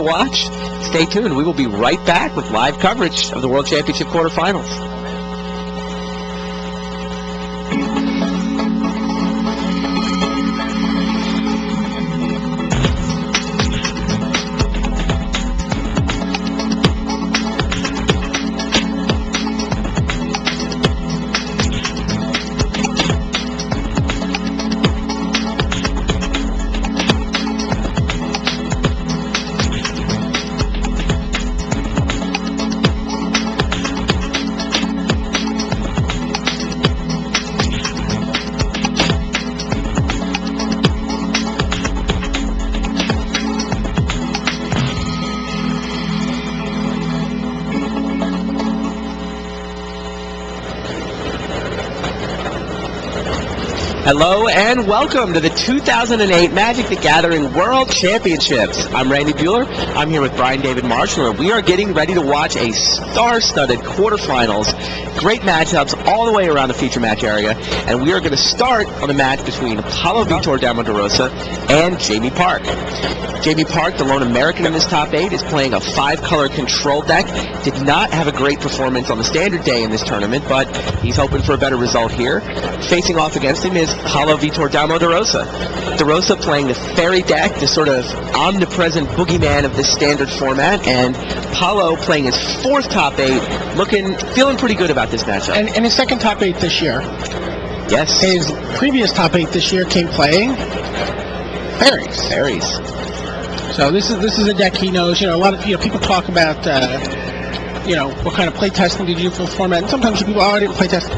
watch? Stay tuned. We will be right back with live coverage of the World Championship quarterfinals. Hello and welcome to the 2008 Magic the Gathering World Championships. I'm Randy Bueller. I'm here with Brian David Marshall, and we are getting ready to watch a star-studded quarterfinals. Great matchups all the way around the feature match area, and we are going to start on the match between Paulo Vitor Damarosa and Jamie Park. Jamie Park, the lone American in this top 8, is playing a 5-color control deck. Did not have a great performance on the standard day in this tournament, but he's hoping for a better result here. Facing off against him is Paulo Vitor Damarosa. DeRosa playing the fairy deck, the sort of omnipresent boogeyman of this standard format, and Paulo playing his 4th top 8, feeling pretty good about this matchup. And his 2nd top 8 this year. Yes. His previous top 8 this year came playing fairies. Fairies. So this is a deck he knows. A lot of people talk about what kind of play testing did you do for the format, and sometimes people, I didn't play test.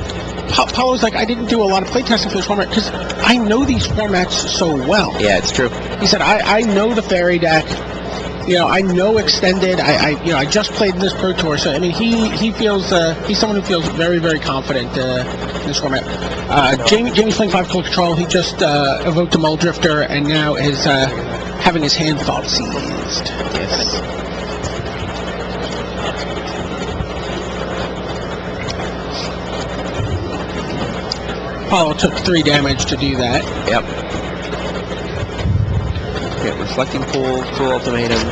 Paulo's like, I didn't do a lot of play testing for this format because I know these formats so well. Yeah, it's true. He said, I know the fairy deck. I know extended. I just played in this Pro Tour, so I mean, he feels he's someone who feels very, very confident in this format. Jamie's playing 5-color control. He just evoked a Muldrifter and now is having his hand thought seized. Yes. Paulo took 3 damage to do that. Yep. Okay, Reflecting Pool, Cruel Ultimatum,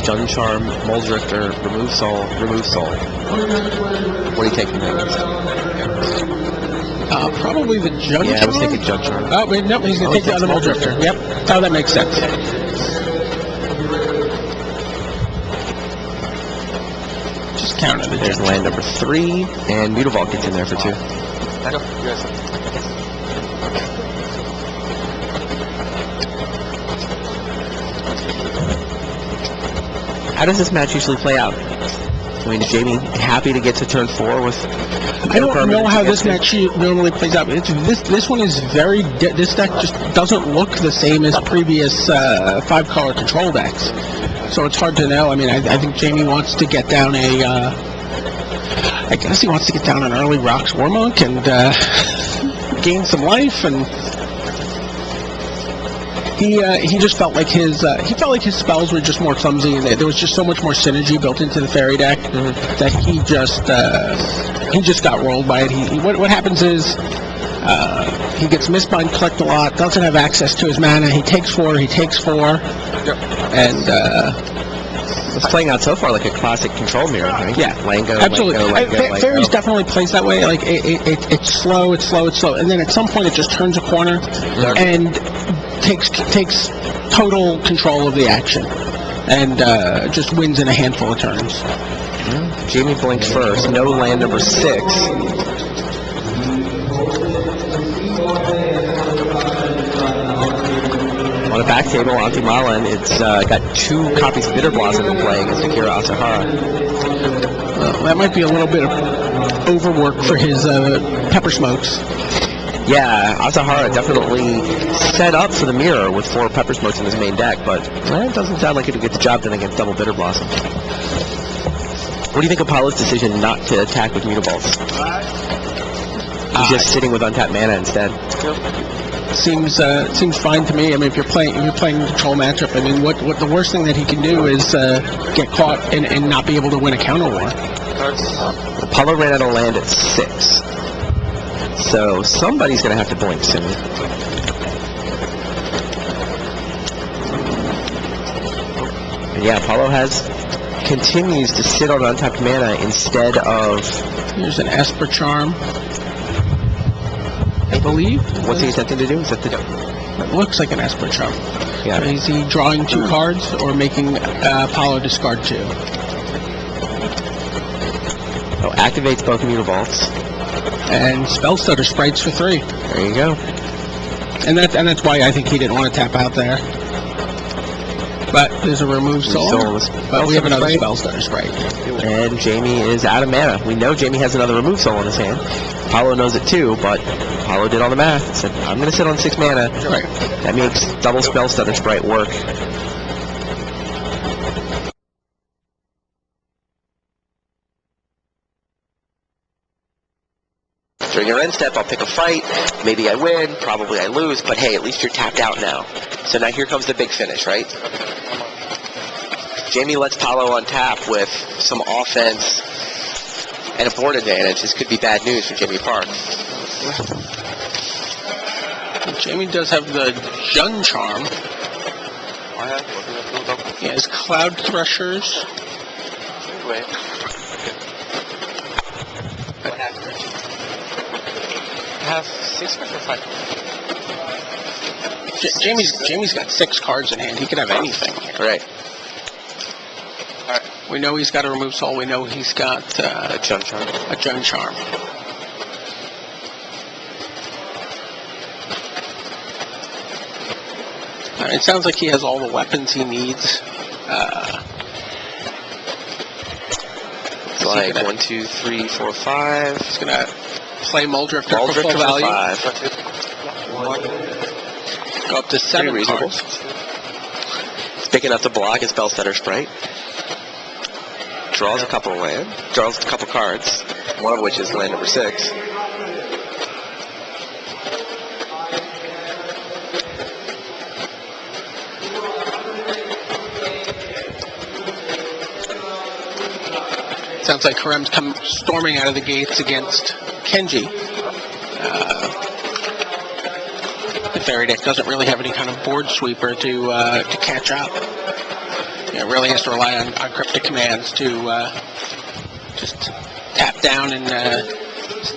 Jund Charm, Muldrifter, Remove Soul, Remove Soul. What are you taking there? Probably the Jund Charm? Yeah, I was thinking Jund Charm. Oh, wait, nope, he's going to take the other Muldrifter. Yep, that's how that makes sense. Just counter the There's land number 3, and Mutavault gets in there for 2. How does this match usually play out? I mean, is Jamie happy to get to turn 4 with... I don't know how this match normally plays out. This one is very... This deck just doesn't look the same as previous 5-color control decks. So it's hard to know. I mean, I think Jamie wants to get down I guess he wants to get down an early Rocks Warmonk and gain some life, and he just felt like his spells were just more clumsy, and there was just so much more synergy built into the fairy deck that he just got rolled by it. What happens is he gets Mistbind clicked a lot, doesn't have access to his mana. He takes 4, and it's playing out so far like a classic control mirror, right? Yeah, Lango, absolutely. Lango, Fairies definitely plays that way. Like it's slow, and then at some point it just turns a corner and takes total control of the action, and just wins in a handful of turns. Jamie blinks first. No land number 6. On the back table, Anti-Malan, it's got 2 copies of Bitter Blossom in play against Akira Asahara. That might be a little bit of overwork for his Pepper Smokes. Yeah, Asahara definitely set up for the mirror with 4 Pepper Smokes in his main deck, but it doesn't sound like it'll get the job done against double Bitter Blossom. What do you think of Paulo's decision not to attack with Mutavaults? He's just sitting with untapped mana instead. Seems fine to me. I mean, if you're playing a control matchup, I mean, what the worst thing that he can do is get caught and not be able to win a counter war. Paulo ran out of land at 6, so somebody's going to have to blink soon. And yeah, Paulo continues to sit on untapped mana instead of... Here's an Esper Charm, I believe. What's he attempting to do? Is that It looks like an Esper Charm. Yeah. Is he drawing 2 cards or making Paulo discard 2? Oh, activates both Mutavaults. And Spell Stutter Sprites for 3. There you go. And that's why I think he didn't want to tap out there. But there's a remove soul. But we have another Spell Stutter Sprite. And Jamie is out of mana. We know Jamie has another remove soul in his hand. Paulo knows it too, but Paulo did all the math. Said, I'm going to sit on 6 mana. Right. That makes double Spell Stutter Sprite work. During your end step, I'll pick a fight. Maybe I win, probably I lose, but hey, at least you're tapped out now. So now here comes the big finish, right? Jamie lets Paulo untap with some offense and a board advantage. This could be bad news for Jamie Park. Jamie does have the Jun Charm. He has Cloud Threshers. Have 6 or 5. Jamie's got 6 cards in hand. He could have anything here. Right. We know he's got a remove soul. We know he's got A Jun Charm. a Jun Charm. It sounds like he has all the weapons he needs. It's like 1, 2, 3, 4, 5. He's gonna play Muldrifter for full for value. 5. Go up to 7 reasonable. cards. It's big enough to block his Spell Stutter Sprite. Draws a couple of land. Draws a couple cards. One of which is land number 6. Sounds like Karem's come storming out of the gates against Kenji. The Fairy deck doesn't really have any kind of board sweeper to catch up. It really has to rely on cryptic commands to just tap down and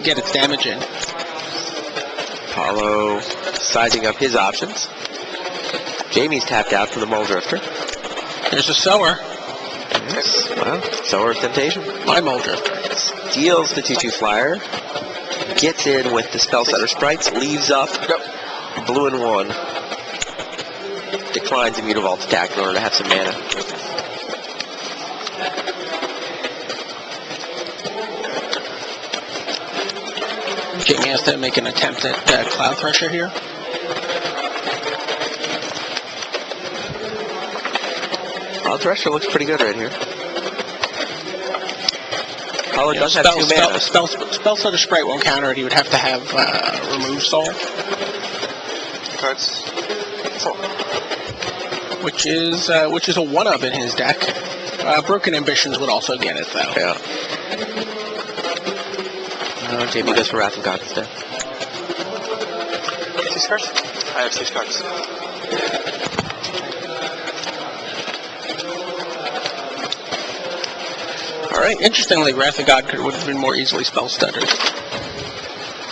get its damage in. Paulo sizing up his options. Jamie's tapped out for the Muldrifter. There's a Sower. Yes. Well, Sower of Temptation. My Muldrifter. Steals the 2/2 flyer. Gets in with the Spell Stutter Sprites. Leaves up. Blue and 1. Declines a Mutavault attack in order to have some mana. Jamie has to make an attempt at Cloud Thresher here. Cloud Thresher looks pretty good right here. Paulo does have 2 mana. Spell Stutter Sprite won't counter it. He would have to have Remove Soul. Cards. 4. Which is a 1-up in his deck. Broken Ambitions would also get it, though. Yeah. JB goes for Wrath of God instead. 6 cards? I have 6 cards. All right. Interestingly, Wrath of God would have been more easily spell stuttered.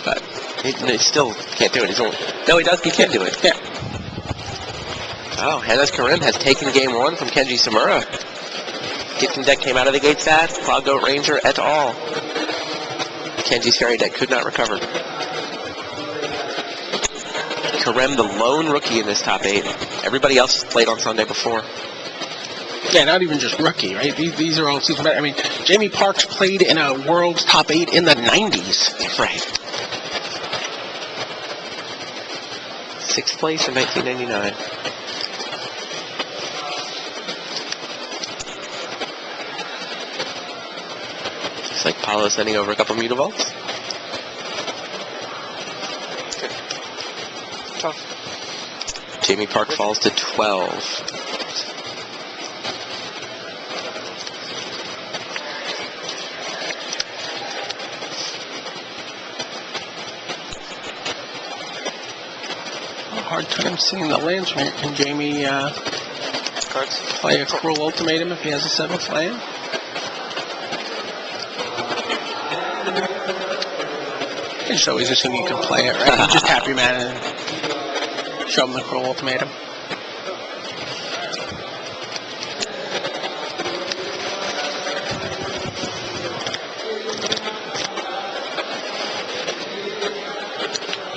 But he still can't do it. No, he does. He can do it. Yeah. Oh, Hannes Karim has taken game 1 from Kenji Samura. Gifting deck came out of the gates fast. Cloud Goat Ranger et al. Kenji's Fairy deck could not recover. Karim, the lone rookie in this top 8. Everybody else played on Sunday before. Yeah, not even just rookie, right? These are all season better. I mean, Jamie Parks played in a World's top 8 in the 90s. Right. 6th place in 1999. Looks like Paulo sending over a couple Mutavaults. Tough. Jamie Park falls to 12. Hard time seeing the lands from here. Can Jamie cards. Play a Cruel Ultimatum if he has a 7th land. I just always assume you can play it, right? You just tap your mana and show him the Cruel Ultimatum.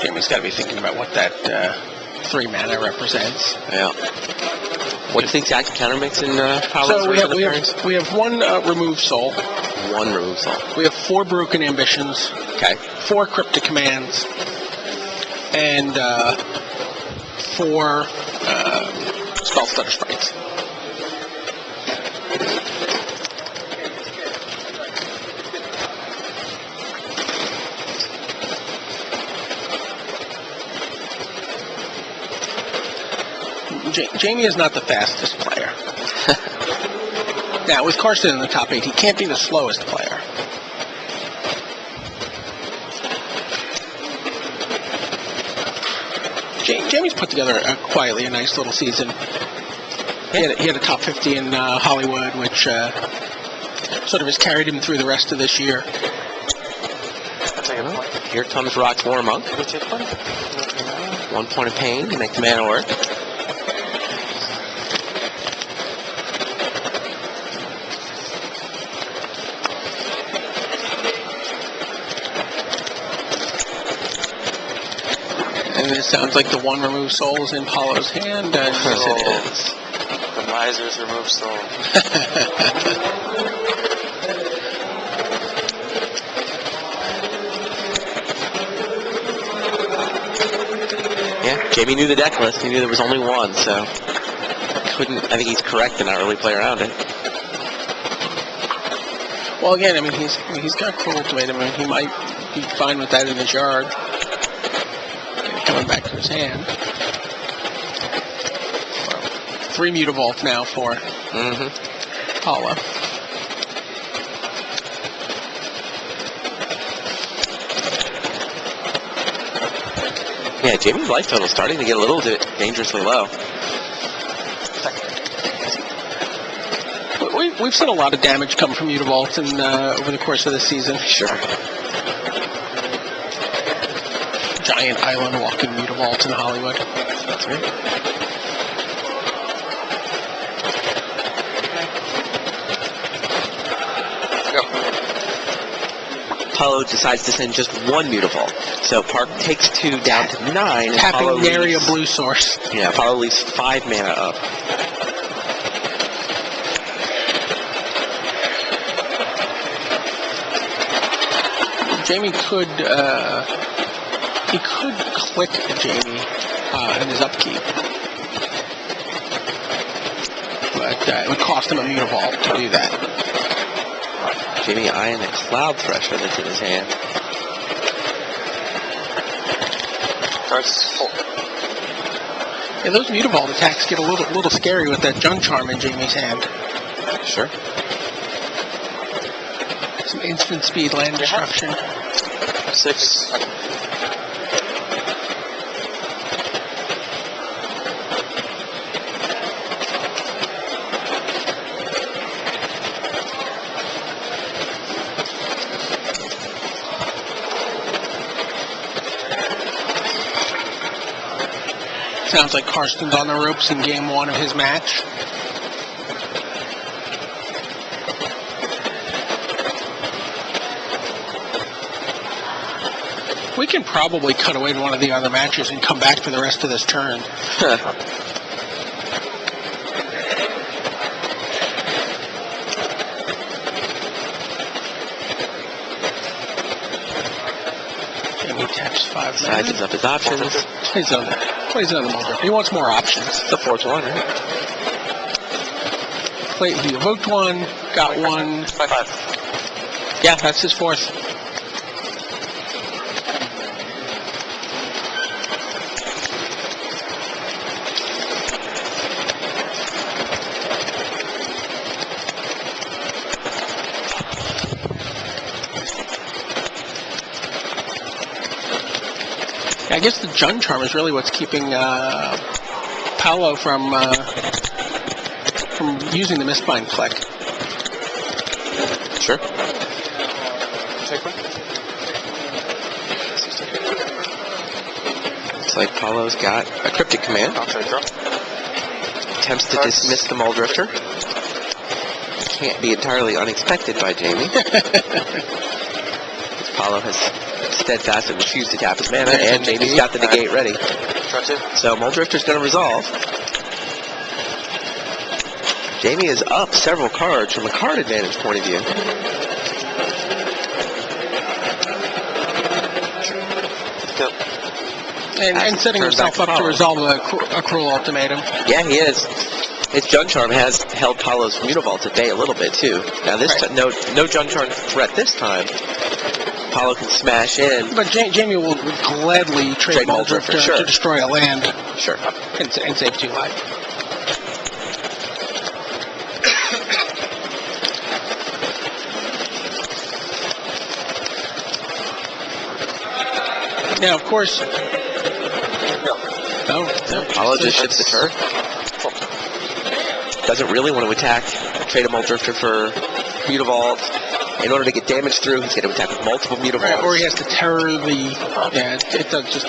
Jamie's got to be thinking about what that 3 mana represents. Yeah. What do you think Jack countermix in Paolo's So we Ways? have 1 Remove Soul. 1 remove soul. We have 4 Broken Ambitions. Okay. 4 Cryptic Commands. And 4 Spell Stutter Sprites. Jamie is not the fastest player. Now, with Karsten in the top 8, he can't be the slowest player. Jamie's put together quietly a nice little season. He had a top 50 in Hollywood, which sort of has carried him through the rest of this year. I'll take a point. Here comes Rock's War Monk. Go take one. 1 point of pain to make the mana work. And it sounds like the 1 Remove Soul is in Paulo's hand. Yes, it is. The Miser's Remove Soul. Yeah, Jamie knew the deck list. He knew there was only 1, so I think he's correct to not really play around it. Well, again, I mean, he's got Cruel Ultimatum. I mean, he might be fine with that in his yard. Coming back to his hand. 3 Mutavault now for Paulo. Yeah, Jamie's life total is starting to get a little bit dangerously low. We've seen a lot of damage come from Mutavault over the course of the season. Sure. Giant island walking Mutavault in Hollywood. That's right. Paulo decides to send just 1 Mutavault. So Park takes 2 down to 9. And Tapping Paulo nary a leaves- blue source. Yeah, Paulo leaves 5 mana up. Jamie could click Jamie in his upkeep, but it would cost him a Mutavault to do that. Jamie eyeing the Cloud Thresher that's in his hand. Cards full. Yeah, those Mutavault attacks get a little scary with that Junk Charm in Jamie's hand. Sure. Some instant speed land destruction. 6. Sounds like Karsten's on the ropes in game 1 of his match. We can probably cut away to one of the other matches and come back for the rest of this turn. Jamie taps 5 Sizes mana. up his options. Plays another Mulder. He wants more options. It's the 4th one, right? He evoked 1, got 1. 5. Yeah, that's his 4th. I guess the Junk Charm is really what's keeping Paolo from from using the misbind click. Sure. Take one. Looks like Paulo's got a cryptic command. Outside draw. Attempts to dismiss the Mole Drifter. Can't be entirely unexpected by Jamie. Paulo has steadfastly refused to tap his mana, and Jamie's got the negate ready. Draw 2. So Mole Drifter's going to resolve. Jamie is up several cards from a card advantage point of view. Go. And setting Turn himself back up to Paulo. resolve a cruel ultimatum. Yeah, he is. His Jun Charm has held Paulo's Mutavault at bay a little bit too. Now this Right. no Jun Charm threat this time. Paulo can smash in. But Jamie will gladly trade Mole Drifter sure. to destroy a land Sure. and save 2 life. Now, of course, no, Paulo just shifts the turn. Doesn't really want to attack. Trade a Mole Drifter for Mutavault. In order to get damage through, he's going to attack with multiple Mutavaults. Right, or he has to terror the. Yeah, it does just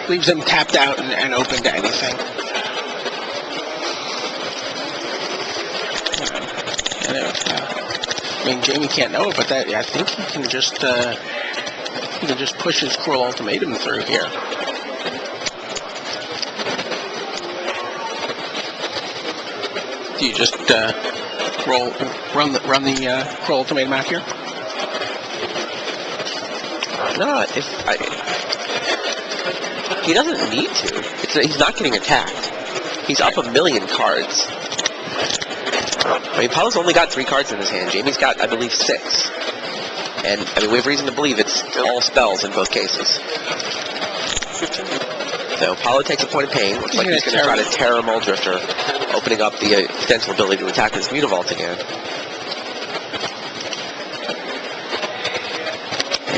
leaves him tapped out and open to anything. I mean, Jamie can't know it, but that I think he can just push his cruel ultimatum through here. Do you just run the cruel ultimatum out here? No, he doesn't need to. He's not getting attacked. He's up a million cards. I mean, Paulo's only got 3 cards in his hand. Jamie's got, I believe, 6. And, I mean, we have reason to believe it's all spells in both cases. So, Paulo takes a point of pain. Looks like he's going to try to terror Mole Drifter, opening up the potential ability to attack his Mutavault again.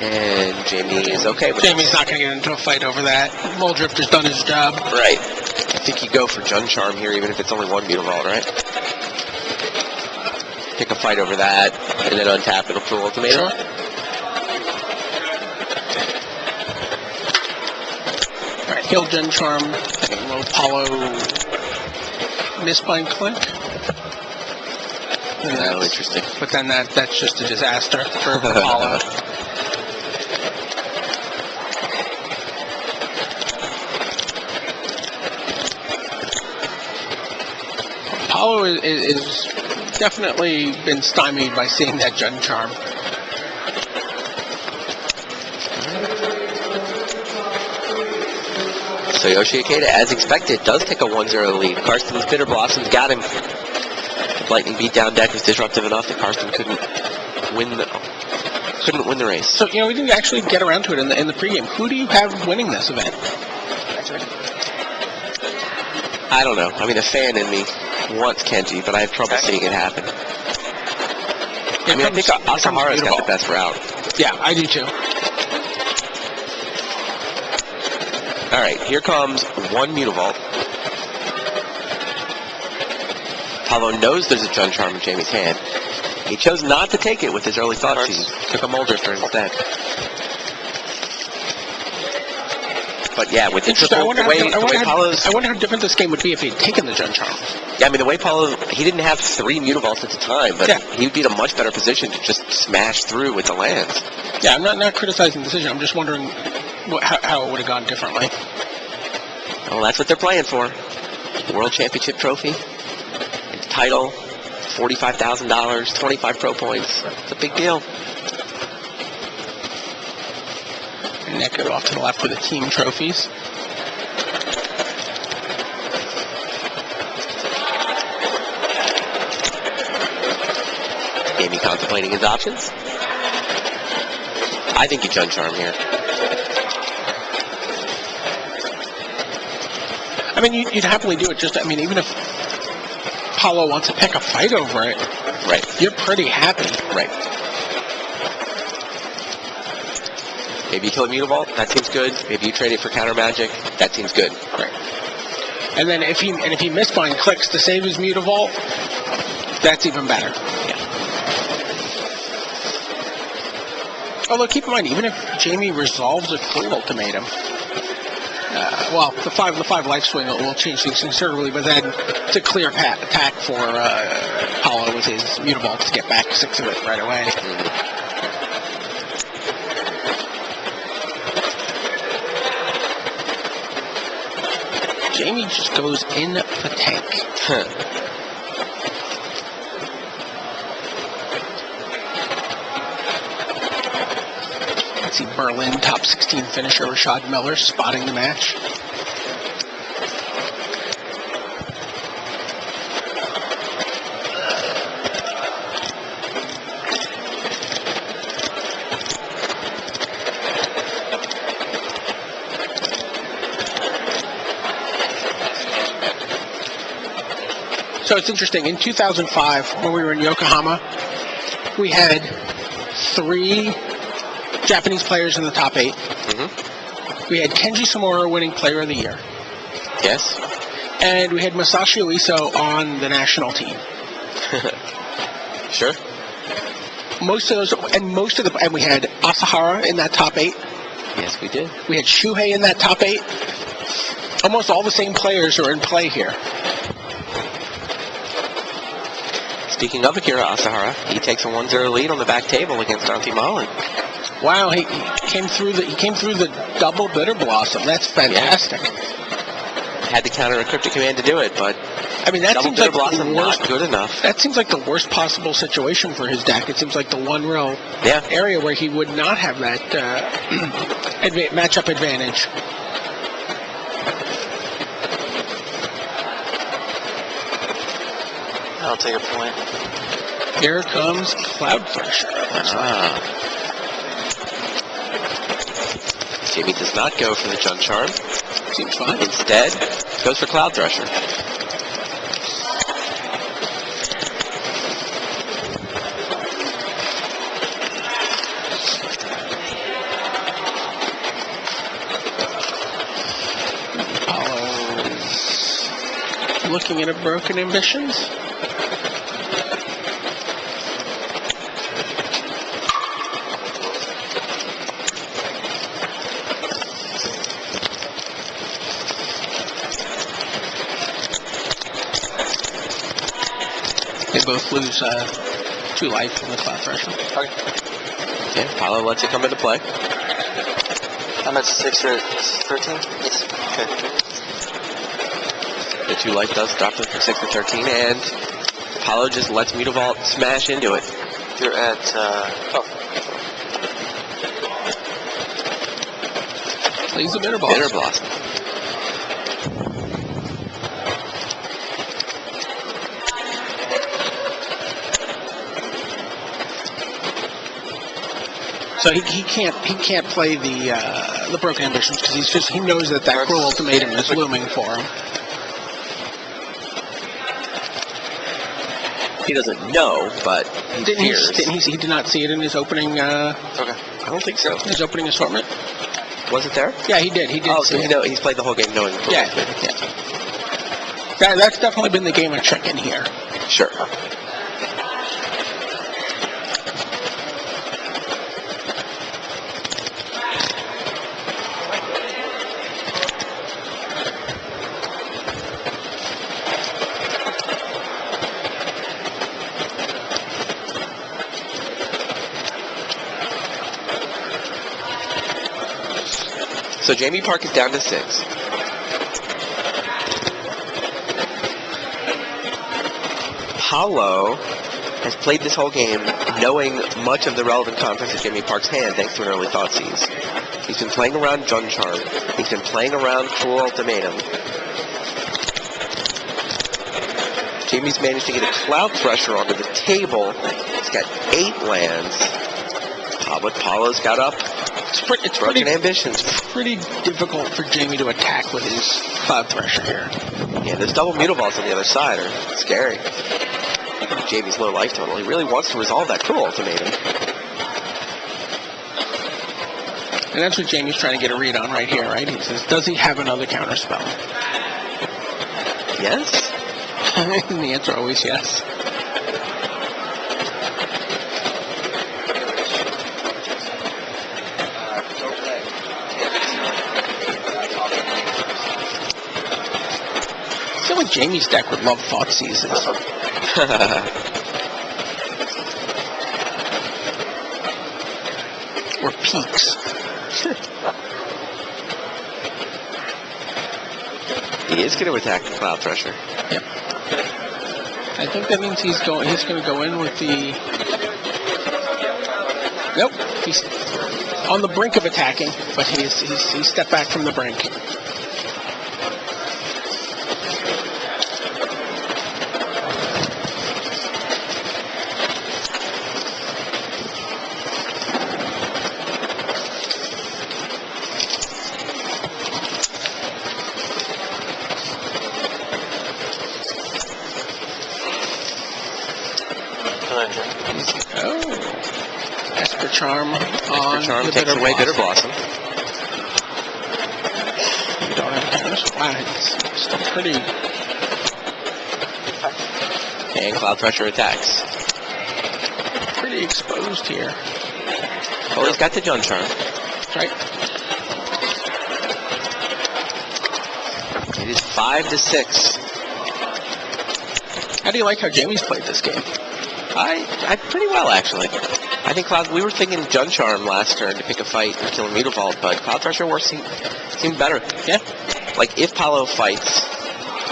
And Jamie is okay with Jamie's not going to get into a fight over that. Mole Drifter's done his job. Right. I think you go for Jun Charm here, even if it's only 1 Mutavault, right? Pick a fight over that, and then untap it'll pull Ultimatum. Sure. Alright, he'll Jun Charm, and will Paulo misbind click. Oh, interesting. But then that's just a disaster for Paulo. Paulo is definitely been stymied by seeing that Jun Charm. So Yoshi Ikeda, as expected, does take a 1-0 lead. Karsten's Bitter Blossoms got him. Lightning Beatdown deck was disruptive enough that Karsten couldn't win the race. So, we didn't actually get around to it in the pregame. Who do you have winning this event? I don't know. I mean, a fan in me wants Kenji, but I have trouble seeing it happen. I mean, I think Asahara's got the best route. Yeah, I do too. All right, here comes 1 Mutavault. Paulo knows there's a Jun Charm in Jamie's hand. He chose not to take it with his early thought seed. Took a Mole Drifter instead. But yeah, with the way Paulo's... I wonder how different this game would be if he'd taken the Jun Charm. Yeah, I mean, the way Paulo... He didn't have 3 Mutavaults at the time, but Yeah. he'd be in a much better position to just smash through with the lands. Yeah, I'm not criticizing the decision. I'm just wondering how it would have gone differently. Well, that's what they're playing for. World Championship trophy. Title. $45,000. 25 pro points. It's a big deal. And that go off to the left for the team trophies. Jamie contemplating his options. I think you Jun Charm here. I mean, you'd happily do it. Even if Paulo wants to pick a fight over it, Right. you're pretty happy. Right. Maybe you kill a Mutavault. That seems good. Maybe you trade it for counter magic. That seems good. Right. And then if he misbind clicks to save his Mutavault, That's even better. Yeah. Although, keep in mind, even if Jamie resolves a Cruel Ultimatum, well, the five life swing will change things considerably, but then it's a clear attack for Paulo with his Mutavault to get back 6 of it right away. Jamie just goes in the tank. Let's see, Berlin top 16 finisher Rashad Miller spotting the match. So it's interesting. In 2005, when we were in Yokohama, we had 3 Japanese players in the top 8. We had Kenji Samura winning Player of the Year. Yes. And we had Masashi Uiso on the national team. Sure. And we had Asahara in that top 8. Yes, we did. We had Shuhei in that top 8. Almost all the same players are in play here. Speaking of Akira Asahara, he takes a 1-0 lead on the back table against Dante Mullen. Wow, he came through the double Bitter Blossom. That's fantastic. Had to counter a Cryptic Command to do it, but I mean, that double seems Bitter like Blossom not good enough. That seems like the worst possible situation for his deck. It seems like the one real area where he would not have that matchup advantage. I'll take a point. Here comes Cloud Thresher. Jamie does not go for the Jun Charm. Seems fine. Instead, goes for Cloud Thresher. Apollo's looking at a Broken Ambitions. They both lose 2 life from the Cloud Thresher. Okay. Okay, Apollo lets it come into play. I'm at 6 or 13? Yes. Okay. The 2 life does drop them from 6 to 13, and Apollo just lets Mutavault smash into it. You're at, Plays the Bitter Blossom. Bitter Blossom. So he can't play the Broken Ambitions because he knows that Cruel Ultimatum is looming for him. He doesn't know, but he fears. He did not see it in his opening. Okay. I don't think so. His opening assortment. Was it there? Yeah, he did. He did. Oh, so he's played the whole game knowing. Yeah. That's definitely been the game of chicken here. Sure. So Jamie Park is down to 6. Paulo has played this whole game knowing much of the relevant contents of Jamie Park's hand thanks to an early thought seize. He's been playing around Jun Charm. He's been playing around Cruel Ultimatum. Jamie's managed to get a Cloud Thresher onto the table. He's got 8 lands. But Paulo's got up. It's Broken Ambitions. pretty difficult for Jamie to attack with his Cloud Thresher here. Yeah, those double Mutavolts on the other side are scary. Jamie's low life total. He really wants to resolve that Cruel Ultimatum. And that's what Jamie's trying to get a read on right here, right? He says, does he have another counterspell? Yes? And the answer always yes. think Jamie's deck would love Thought Seasons. Or Peaks. He is going to attack the Cloud Thresher. Yep. I think that means he's going to go in with the... Nope. He's on the brink of attacking, but he stepped back from the brink. Charm on Charm the takes away Bitter Blossom. You don't have damage. Wow, it's still pretty. And Cloud Thresher attacks. Pretty exposed here. Oh, he's got the Jun Charm. Right. It is 5-6. How do you like how Jamie's played this game? I pretty well, actually. I think we were thinking Jun Charm last turn to pick a fight and kill a Mutavault, but Cloud Thresher seemed better. Yeah. Like, if Paulo fights,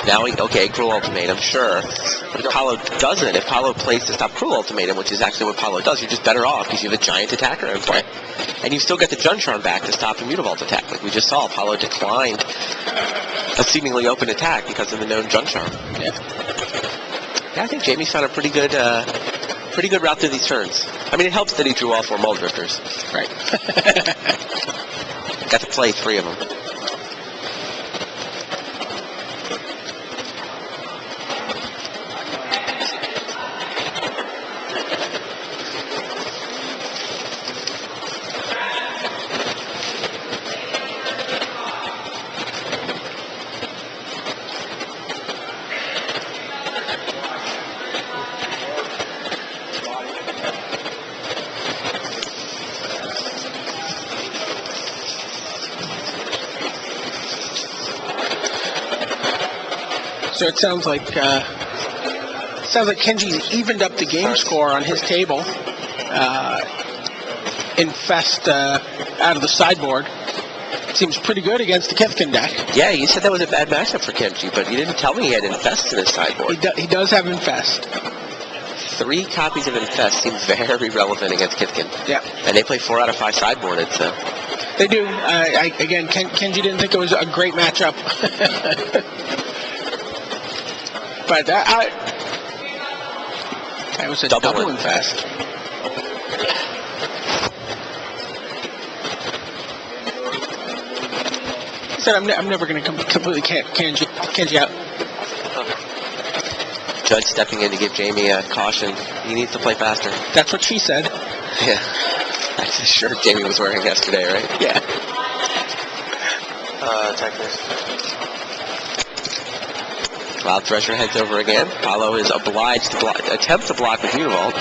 now Cruel Ultimatum, sure. But if Paulo doesn't, if Paulo plays to stop Cruel Ultimatum, which is actually what Paulo does, you're just better off because you have a giant attacker in play. And you still get the Jun Charm back to stop the Mutavault attack. Like we just saw, Paulo declined a seemingly open attack because of the known Jun Charm. Yeah. I think Jamie's found a pretty good route through these turns. I mean, it helps that he drew all 4 Muldrifters. Right. Got to play 3 of them. So it sounds like Kenji's evened up the game score on his table. Infest out of the sideboard. Seems pretty good against the Kithkin deck. Yeah, you said that was a bad matchup for Kenji, but you didn't tell me he had Infest in his sideboard. He does have Infest. 3 copies of Infest seem very relevant against Kithkin. Yeah. And they play 4 out of 5 sideboarded, so. They do. Again, Kenji didn't think it was a great matchup. But that was a double Infest. He said, I'm never going to completely Kenji out. Judge stepping in to give Jamie a caution. He needs to play faster. That's what she said. Yeah. That's the shirt Jamie was wearing yesterday, right? Yeah. Attackers. Cloud Thresher heads over again. Paulo is obliged to attempt to block with Mutavault.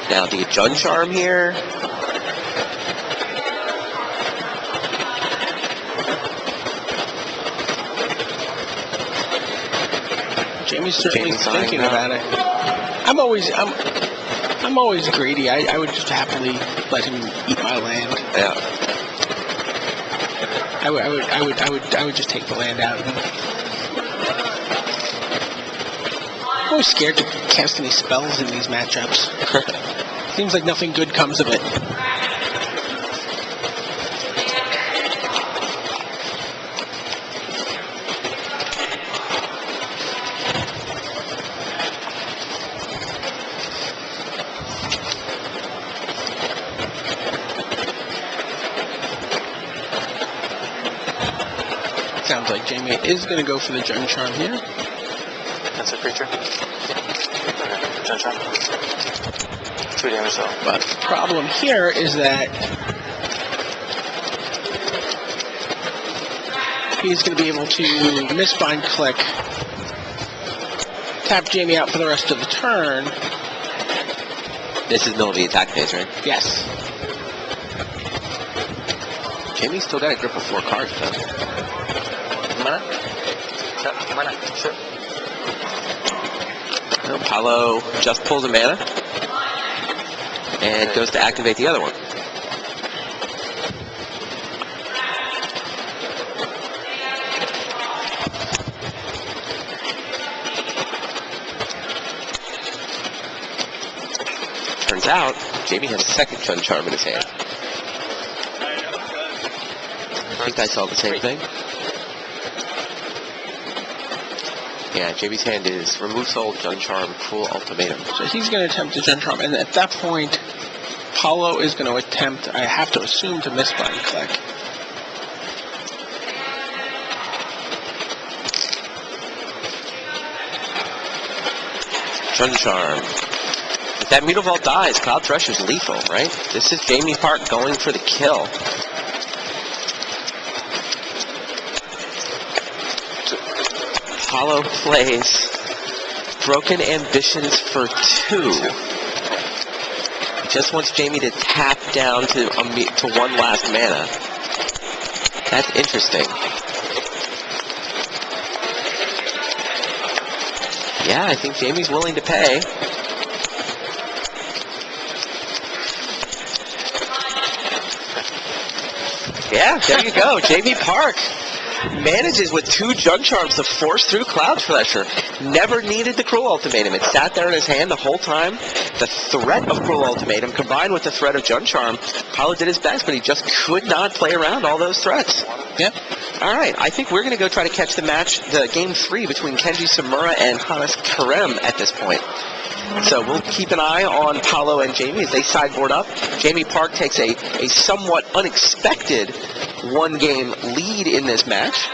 Now the Jun Charm here. Jamie's certainly thinking about it. I'm always greedy. I would just happily let him eat my land. Yeah. I would just take the land out. I'm always scared to cast any spells in these matchups. Seems like nothing good comes of it. Sounds like Jamie is going to go for the Jun Charm here. That's a creature. Okay. Jun Charm. 2 damage though. But the problem here is that he's going to be able to Mistbind click, tap Jamie out for the rest of the turn. This is middle of the attack phase, right? Yes. Jamie's still got a grip of 4 cards, though. Mana? Mana? Sure. Paulo just pulls a mana and goes to activate the other one. Turns out, Jamie has a second Chun Charm in his hand. I think I saw the same thing. Yeah, Jamie's hand is Remove Soul, Chun Charm, Cruel Ultimatum. So he's going to attempt to Chun Charm, and at that point, Paulo is going to attempt, I have to assume, to miss button click. Chun Charm. If that Mutavault dies, Cloud Thresher's lethal, right? This is Jamie Park going for the kill. Paulo plays Broken Ambitions for 2. Just wants Jamie to tap down to one last mana. That's interesting. Yeah, I think Jamie's willing to pay. Yeah, there you go. Jamie Park manages with 2 Chun Charms to force through Cloud Thresher. Never needed the Cruel Ultimatum. It sat there in his hand the whole time. The threat of Cruel Ultimatum combined with the threat of Chun Charm, Paulo did his best, but he just could not play around all those threats. Yep. All right, I think we're going to go try to catch the game 3 between Kenji Samura and Hannes Karem at this point. So we'll keep an eye on Paulo and Jamie as they sideboard up. Jamie Park takes a somewhat unexpected 1-game lead in this match.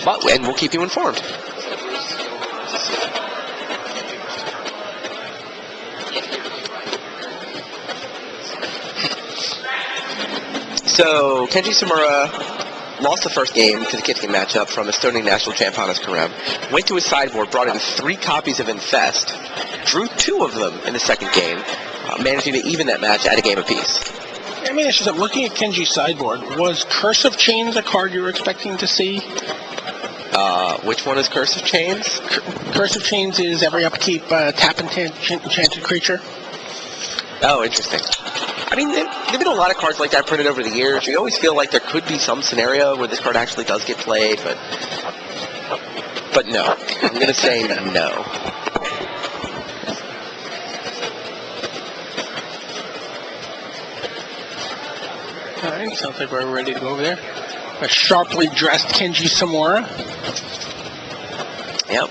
And we'll keep you informed. So Kenji Samura lost the first game to the Kitchen matchup from Estonian national champ Hannes Karem. Went to his sideboard, brought in 3 copies of Infest, drew 2 of them in the second game, managing to even that match at a game apiece. I mean, I'm looking at Kenji's sideboard. Was Curse of Chains a card you were expecting to see? Which one is Curse of Chains? Curse of Chains is every upkeep tap enchanted creature. Oh, interesting. I mean, there've been a lot of cards like that printed over the years. You always feel like there could be some scenario where this card actually does get played, but no. I'm going to say no. Alright, sounds like we're ready to go over there. A sharply dressed Kenji Samura. Yep.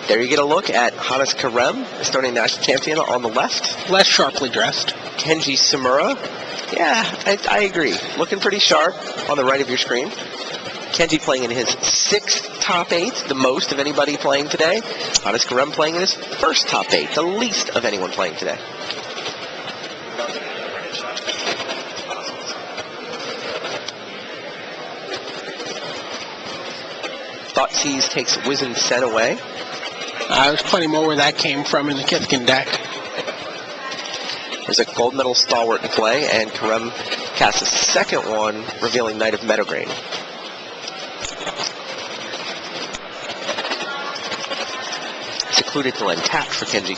There you get a look at Hannes Karem, Estonian national champion on the left. Less sharply dressed. Kenji Samura. Yeah, I agree. Looking pretty sharp on the right of your screen. Kenji playing in his 6th top 8, the most of anybody playing today. Hannes Karem playing in his 1st top 8, the least of anyone playing today. Thoughtseize takes Wizened Set away. There's plenty more where that came from in the Kithkin deck. There's a Gold Medal Stalwart in play, and Karem casts a second one, revealing Knight of Meadowgrain. Secluded till untapped for Kenji.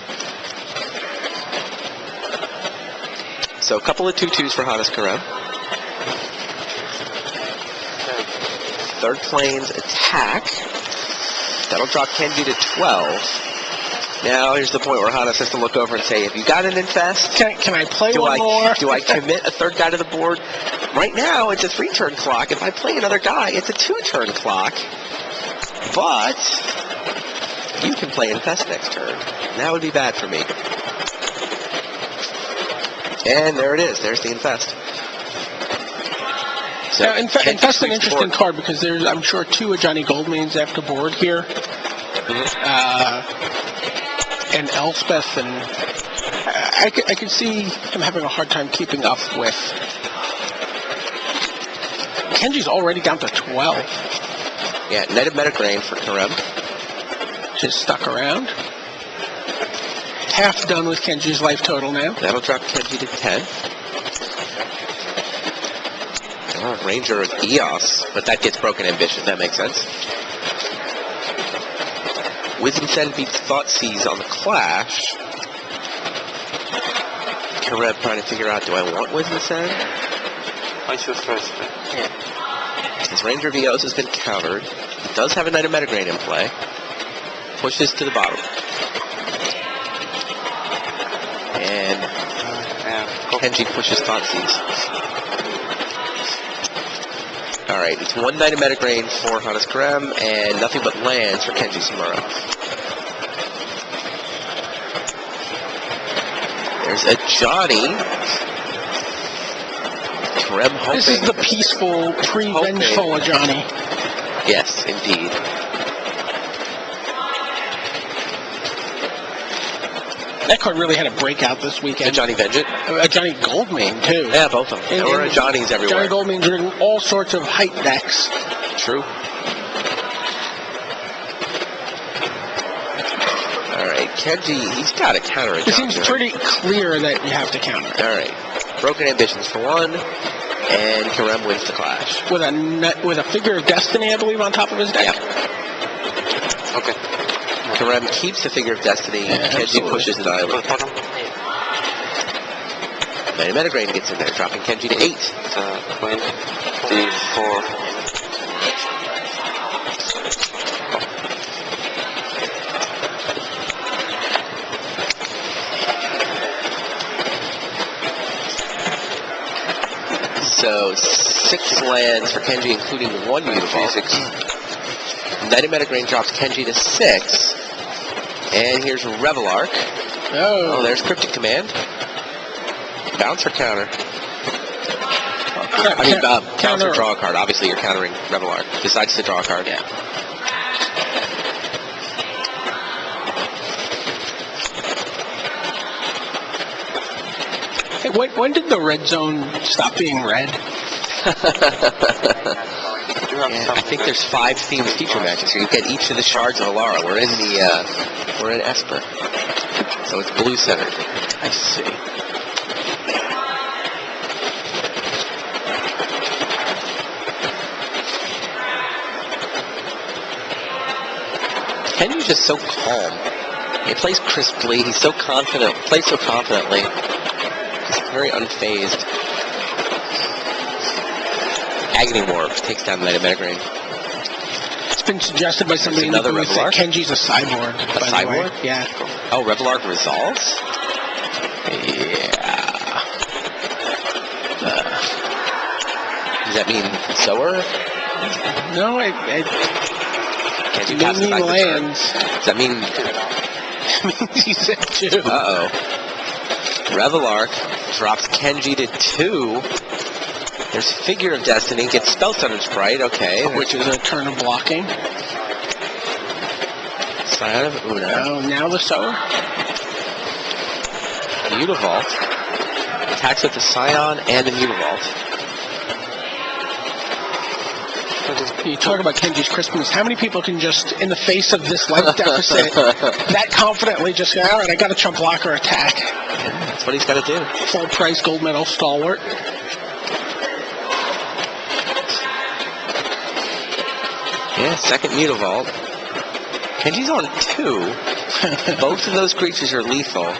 So a couple of 2/2s for Hannes Karem. Third Plains attack. That'll drop Kenji to 12. Now here's the point where Hannes has to look over and say, have you got an Infest? Can I play one more? Do I commit a third guy to the board? Right now, it's a 3-turn clock. If I play another guy, it's a 2-turn clock. But you can play Infest next turn. That would be bad for me. And there it is. There's the Infest. So now, Infest is an interesting card because there's, I'm sure, 2 Ajani Goldmanes after board here. And Elspeth, and I could see him having a hard time keeping up with. Kenji's already down to 12. Yeah, Knight of Meadowgrain for Karem. Just stuck around. Half done with Kenji's life total now. That'll drop Kenji to 10. Oh, Ranger of Eos, but that gets Broken Ambition. That makes sense. Wisdom Sen beats Thoughtseize on the Clash. Kareb trying to figure out, do I want Wisdom Sen? I choose first. His Ranger of Eos has been countered. He does have a Knight of Metagrain in play. Pushes to the bottom. And Kenji pushes Thoughtseize. Alright, it's one Knight of Metagrain for Hannes Karem, and nothing but lands for Kenji Samura. There's a Johnny. Karem hoping. This is the peaceful, pre-vengeful Johnny. Yes, indeed. That card really had a breakout this A weekend. Johnny Vengeant? Johnny Goldmane, too. Yeah, both of them. There were Johnnies everywhere. Johnny Goldmane's in all sorts of hype decks. True. Alright, Kenji, he's got to counter a It Johnny. seems pretty clear that you have to counter. Alright. Broken Ambitions for one, and Karem wins the Clash. With a Figure of Destiny, I believe, on top of his deck. Yep. Okay. Karem keeps the Figure of Destiny, Yeah, Kenji absolutely. pushes the Go to island. the bottom. Knight of Metagrain gets in there, dropping Kenji to 8. 24. So 6 lands for Kenji, including 1 Mutavault. Knight of Metagrain drops Kenji to 6. And here's Revelark. Oh, there's Cryptic Command. Bounce or counter? Bounce or draw a card. Obviously, you're countering Revelark. Decides to draw a card. Yeah. Hey, when did the red zone stop being red? Yeah, I think there's 5 themed feature matches here. You get each of the shards of Alara. We're in Esper, so it's blue centered. I see. Kenji's just so calm. He plays crisply. He's so confident. Plays so confidently. He's very unfazed. Agony Morph takes down the Knight of Metagrain. It's been suggested by somebody in the another booth that Revelark? Kenji's a cyborg. by the way. cyborg? Yeah. Oh, Revelark resolves? Yeah. Does that mean Sower? No, Kenji it passes means back the turn. lands. Does that mean... He said 2. Uh-oh. Revelark drops Kenji to 2. There's Figure of Destiny, gets Spellstutter Sprite, okay. Which is a turn of blocking. Scion of Una. Oh, now the Sower? Mutavault. Attacks with the Scion and the Mutavault. You talk about Kenji's crispness. How many people can just, in the face of this life deficit, that confidently just go, all right, I got a chump blocker attack. That's what he's got to do. Full price gold medal stalwart. Yeah, second Mutavault. Kenji's on 2. Both of those creatures are lethal.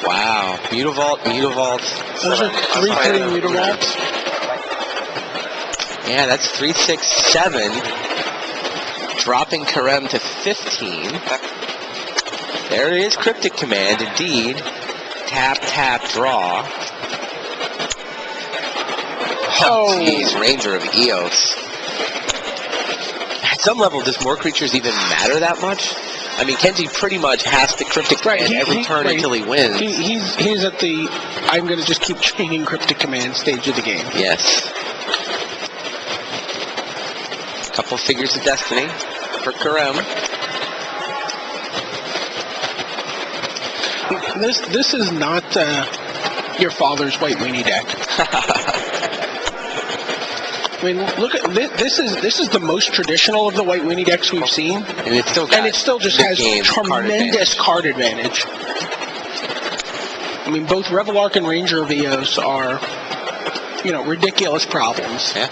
Wow. Mutavault. Those are 3-3 Mutavaults. Yeah, that's 3, 6, 7. Dropping Karem to 15. There it is, Cryptic Command, indeed. Tap, tap, draw. Oh, geez, Ranger of Eos. At some level, does more creatures even matter that much? I mean, Kenji pretty much has to Cryptic Command every turn until he wins. He's at the, I'm going to just keep training Cryptic Command stage of the game. Yes. Couple Figures of Destiny for Karem. This is not your father's white weenie deck. I mean, look at this is the most traditional of the white weenie decks we've seen, And it still just has tremendous card advantage. I mean, both Revelark and Ranger of Eos are, ridiculous problems. Yeah.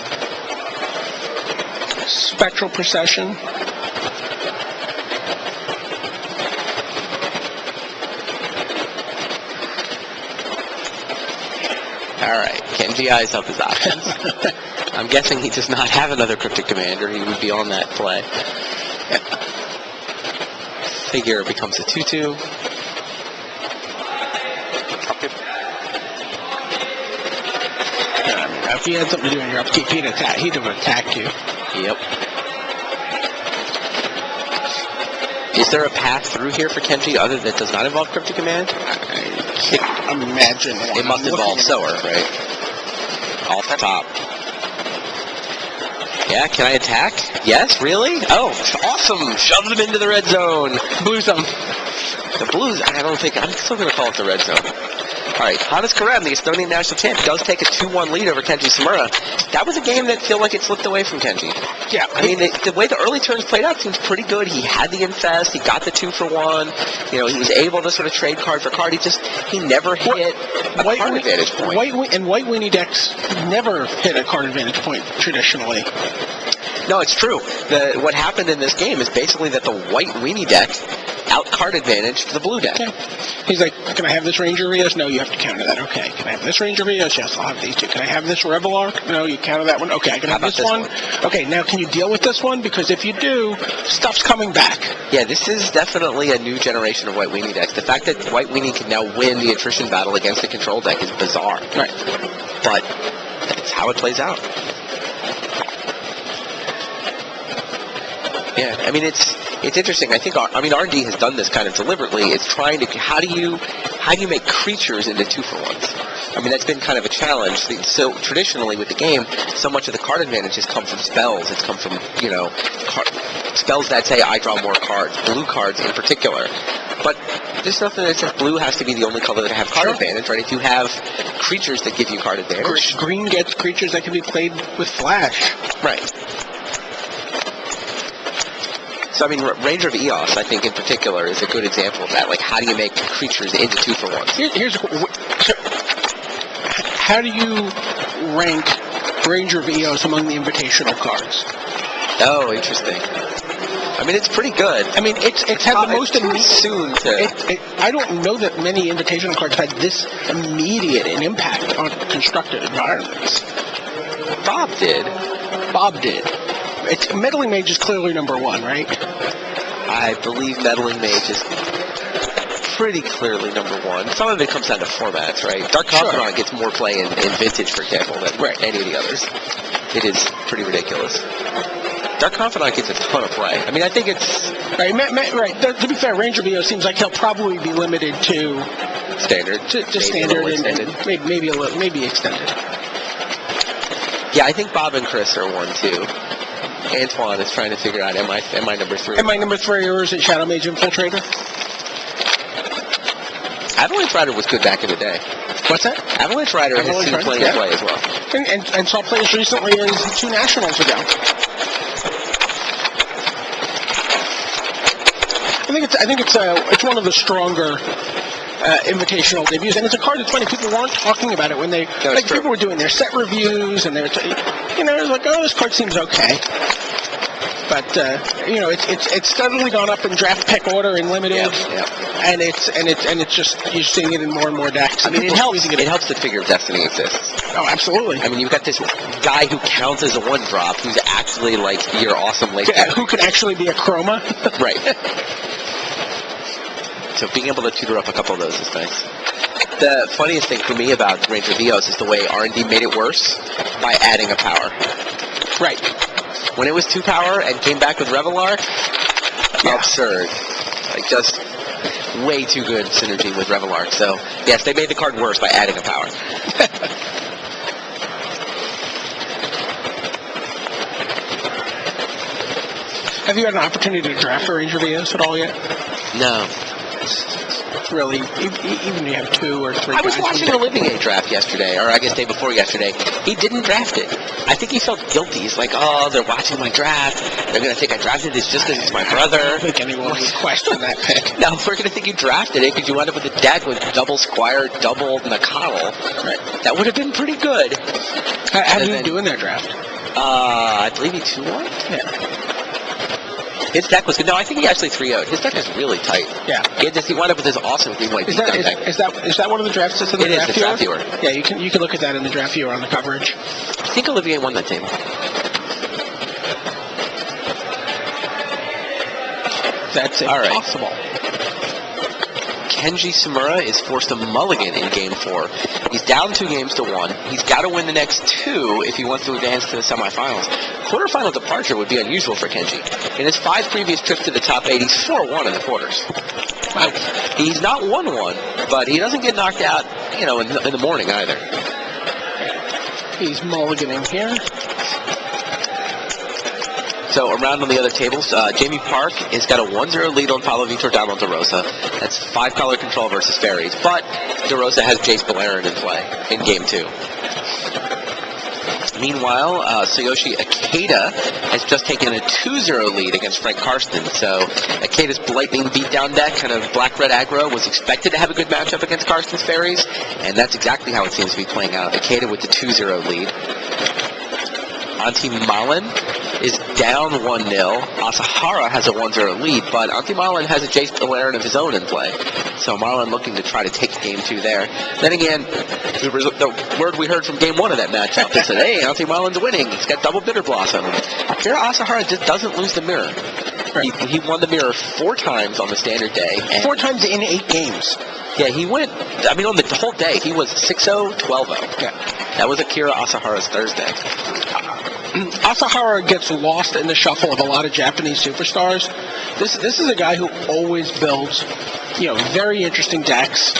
Spectral procession. All right, Kenji eyes up his options. I'm guessing he does not have another Cryptic Commander. He would be on that play. Figure becomes a 2/2. If you had something to do in your upkeep, he'd have attacked you. Yep. Is there a path through here for Kenji other that does not involve Cryptic Command? I can't imagine one. It must involve Sower, right? Off the top. Yeah, can I attack? Yes, really? Oh, awesome! Shove them into the red zone. Blue zone. The Blues, I'm still going to call it the red zone. All right, Hannes Karem, the Estonian national champ, does take a 2-1 lead over Kenji Samura. That was a game that felt like it slipped away from Kenji. Yeah. I mean, the way the early turns played out seems pretty good. He had the infest. He got the 2-for-1. He was able to sort of trade card for card. He never hit a card advantage point. White weenie decks never hit a card advantage point traditionally. No, it's true. What happened in this game is basically that the white weenie deck out card advantage the blue deck. Okay. He's like, can I have this Ranger Rios? No, you have to counter that. Okay. Can I have this Ranger Rios? Yes, I'll have these two. Can I have this Rebel Arc? No, you counter that one. Okay, I can have this one. Okay, now can you deal with this one? Because if you do, stuff's coming back. Yeah, this is definitely a new generation of white weenie decks. The fact that white weenie can now win the attrition battle against the control deck is bizarre. Right. But that's how it plays out. Yeah, I mean, it's interesting. I think R&D has done this kind of deliberately. It's trying to how do you make creatures into 2-for-1s? I mean, that's been kind of a challenge. So traditionally with the game, so much of the card advantage has come from spells. It's come from spells that say I draw more cards, blue cards in particular. But there's nothing that says blue has to be the only color that have card advantage, right? If you have creatures that give you card advantage, green gets creatures that can be played with flash. Right. So, I mean, Ranger of Eos, I think, in particular, is a good example of that. Like, how do you make creatures into 2-for-1s? How do you rank Ranger of Eos among the invitational cards? Oh, interesting. I mean, it's pretty good. I mean, it's had the most immediate... soon to... I don't know that many invitational cards had this immediate an impact on constructed environments. Bob did. Meddling Mage is clearly number one, right? I believe Meddling Mage is pretty clearly number one. Some of it comes down to formats, right? Dark Confidant gets more play in Vintage, for example, than any of the others. It is pretty ridiculous. Dark Confidant gets a ton of play. I mean, I think it's... Right. To be fair, Ranger Vio seems like he'll probably be limited to... Standard. To standard and maybe extended. Yeah, I think Bob and Chris are one, too. Antoine is trying to figure out, am I number 3? Am I number 3, or is it Shadow Mage Infiltrator? Avalanche Rider was good back in the day. What's that? Avalanche Rider has seen plenty of play as well. And saw play as recently as 2 Nationals ago. I think it's one of the stronger invitational debuts, and it's a card that's funny. People weren't talking about it when they people were doing their set reviews, and they're it's like, oh, this card seems okay. But it's steadily gone up in draft pick order in limited, and it's just you're seeing it in more and more decks. I mean, it helps that Figure of Destiny exists. Oh, absolutely. I mean, you've got this guy who counts as a 1-drop, who's actually like your awesome late. Who can actually be a chroma. Right. So being able to tutor up a couple of those is nice. The funniest thing for me about Ranger Vios is the way R&D made it worse by adding a power. Right. When it was 2 power and came back with Revelar, absurd. Like, just way too good synergy with Revelar. So, yes, they made the card worse by adding a power. Have you had an opportunity to draft a Ranger Vios at all yet? No. It's really, even if you have 2 or 3 I was guys, watching Olivier draft yesterday, or I guess day before yesterday. He didn't draft it. I think he felt guilty. He's like, oh, they're watching my draft. They're going to think I drafted it just because it's my brother. I don't think anyone would question that pick. No, we're going to think you drafted it because you wound up with a deck with double Squire, double Nakal. Right. That would have been pretty good. How did he do in that draft? I believe he 2-1? Yeah. His deck was good. No, I think he actually 3-0'd. His deck is really tight. Yeah. He wound up with this awesome green white Is beatdown deck. that one of the drafts that's in the It is draft the draft viewer. Yeah, you can look at that in the draft viewer on the coverage. I think Olivier won that team. That's All right. impossible. Kenji Samura is forced to mulligan in Game 4. He's down 2-1. He's got to win the next 2 if he wants to advance to the semifinals. Quarterfinal departure would be unusual for Kenji. In his 5 previous trips to the top 8, he's 4-1 in the quarters. Wow. He's not 1-1, but he doesn't get knocked out, in the morning either. He's mulliganing here. So around on the other tables, Jamie Park has got a 1-0 lead on Paulo Vitor Damo De Rosa. That's 5-color control versus fairies. But De Rosa has Jace Beleren in play in Game 2. Meanwhile, Tsuyoshi Ikeda has just taken a 2-0 lead against Frank Karsten. So Ikeda's Lightning beatdown deck, kind of black-red aggro, was expected to have a good matchup against Karsten's fairies. And that's exactly how it seems to be playing out. Ikeda with the 2-0 lead. Antti Malin is down 1-0. Asahara has a 1-0 lead, but Antti Malin has a Jace Beleren of his own in play. So Malin looking to try to take Game 2 there. Then again, the word we heard from Game 1 of that matchup is that, hey, Antti Malin's winning. He's got double Bitter Blossom. Here, Asahara just doesn't lose the mirror. Right. He won the mirror 4 times on the standard day. 4 times in 8 games. Yeah, he went, on the whole day, he was 6-0, 12-0. Yeah. That was Akira Asahara's Thursday. Asahara gets lost in the shuffle of a lot of Japanese superstars. This is a guy who always builds, very interesting decks,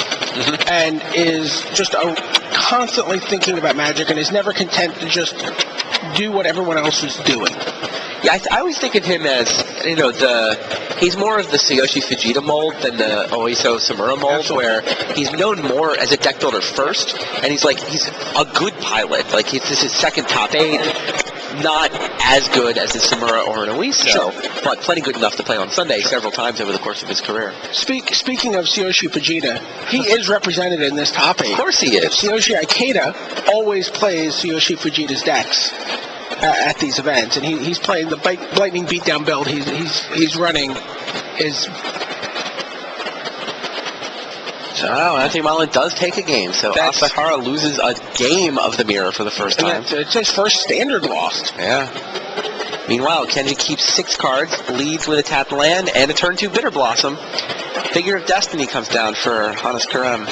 and is just constantly thinking about Magic, and is never content to just do what everyone else is doing. Yeah, I always think of him as, he's more of the Tsuyoshi Fujita mold than the Oiso Samura mold, Absolutely. where he's known more as a deck builder first, and he's a good pilot. Like, this is his second top 8, not as good as a Samura or an Oiso, but plenty good enough to play on Sunday several times over the course of his career. Speaking of Tsuyoshi Fujita, he is represented in this top 8. Of course he is. Tsuyoshi Ikeda always plays Tsuyoshi Fujita's decks at these events, and he's playing the Lightning Beatdown build. He's running his. So Antti Malin does take a game, so Asahara loses a game of the mirror for the first time. It's his first standard loss. Yeah. Meanwhile, Kenji keeps 6 cards, leads with a tapped land and a turn 2 Bitter Blossom. Figure of Destiny comes down for Hannes Karem.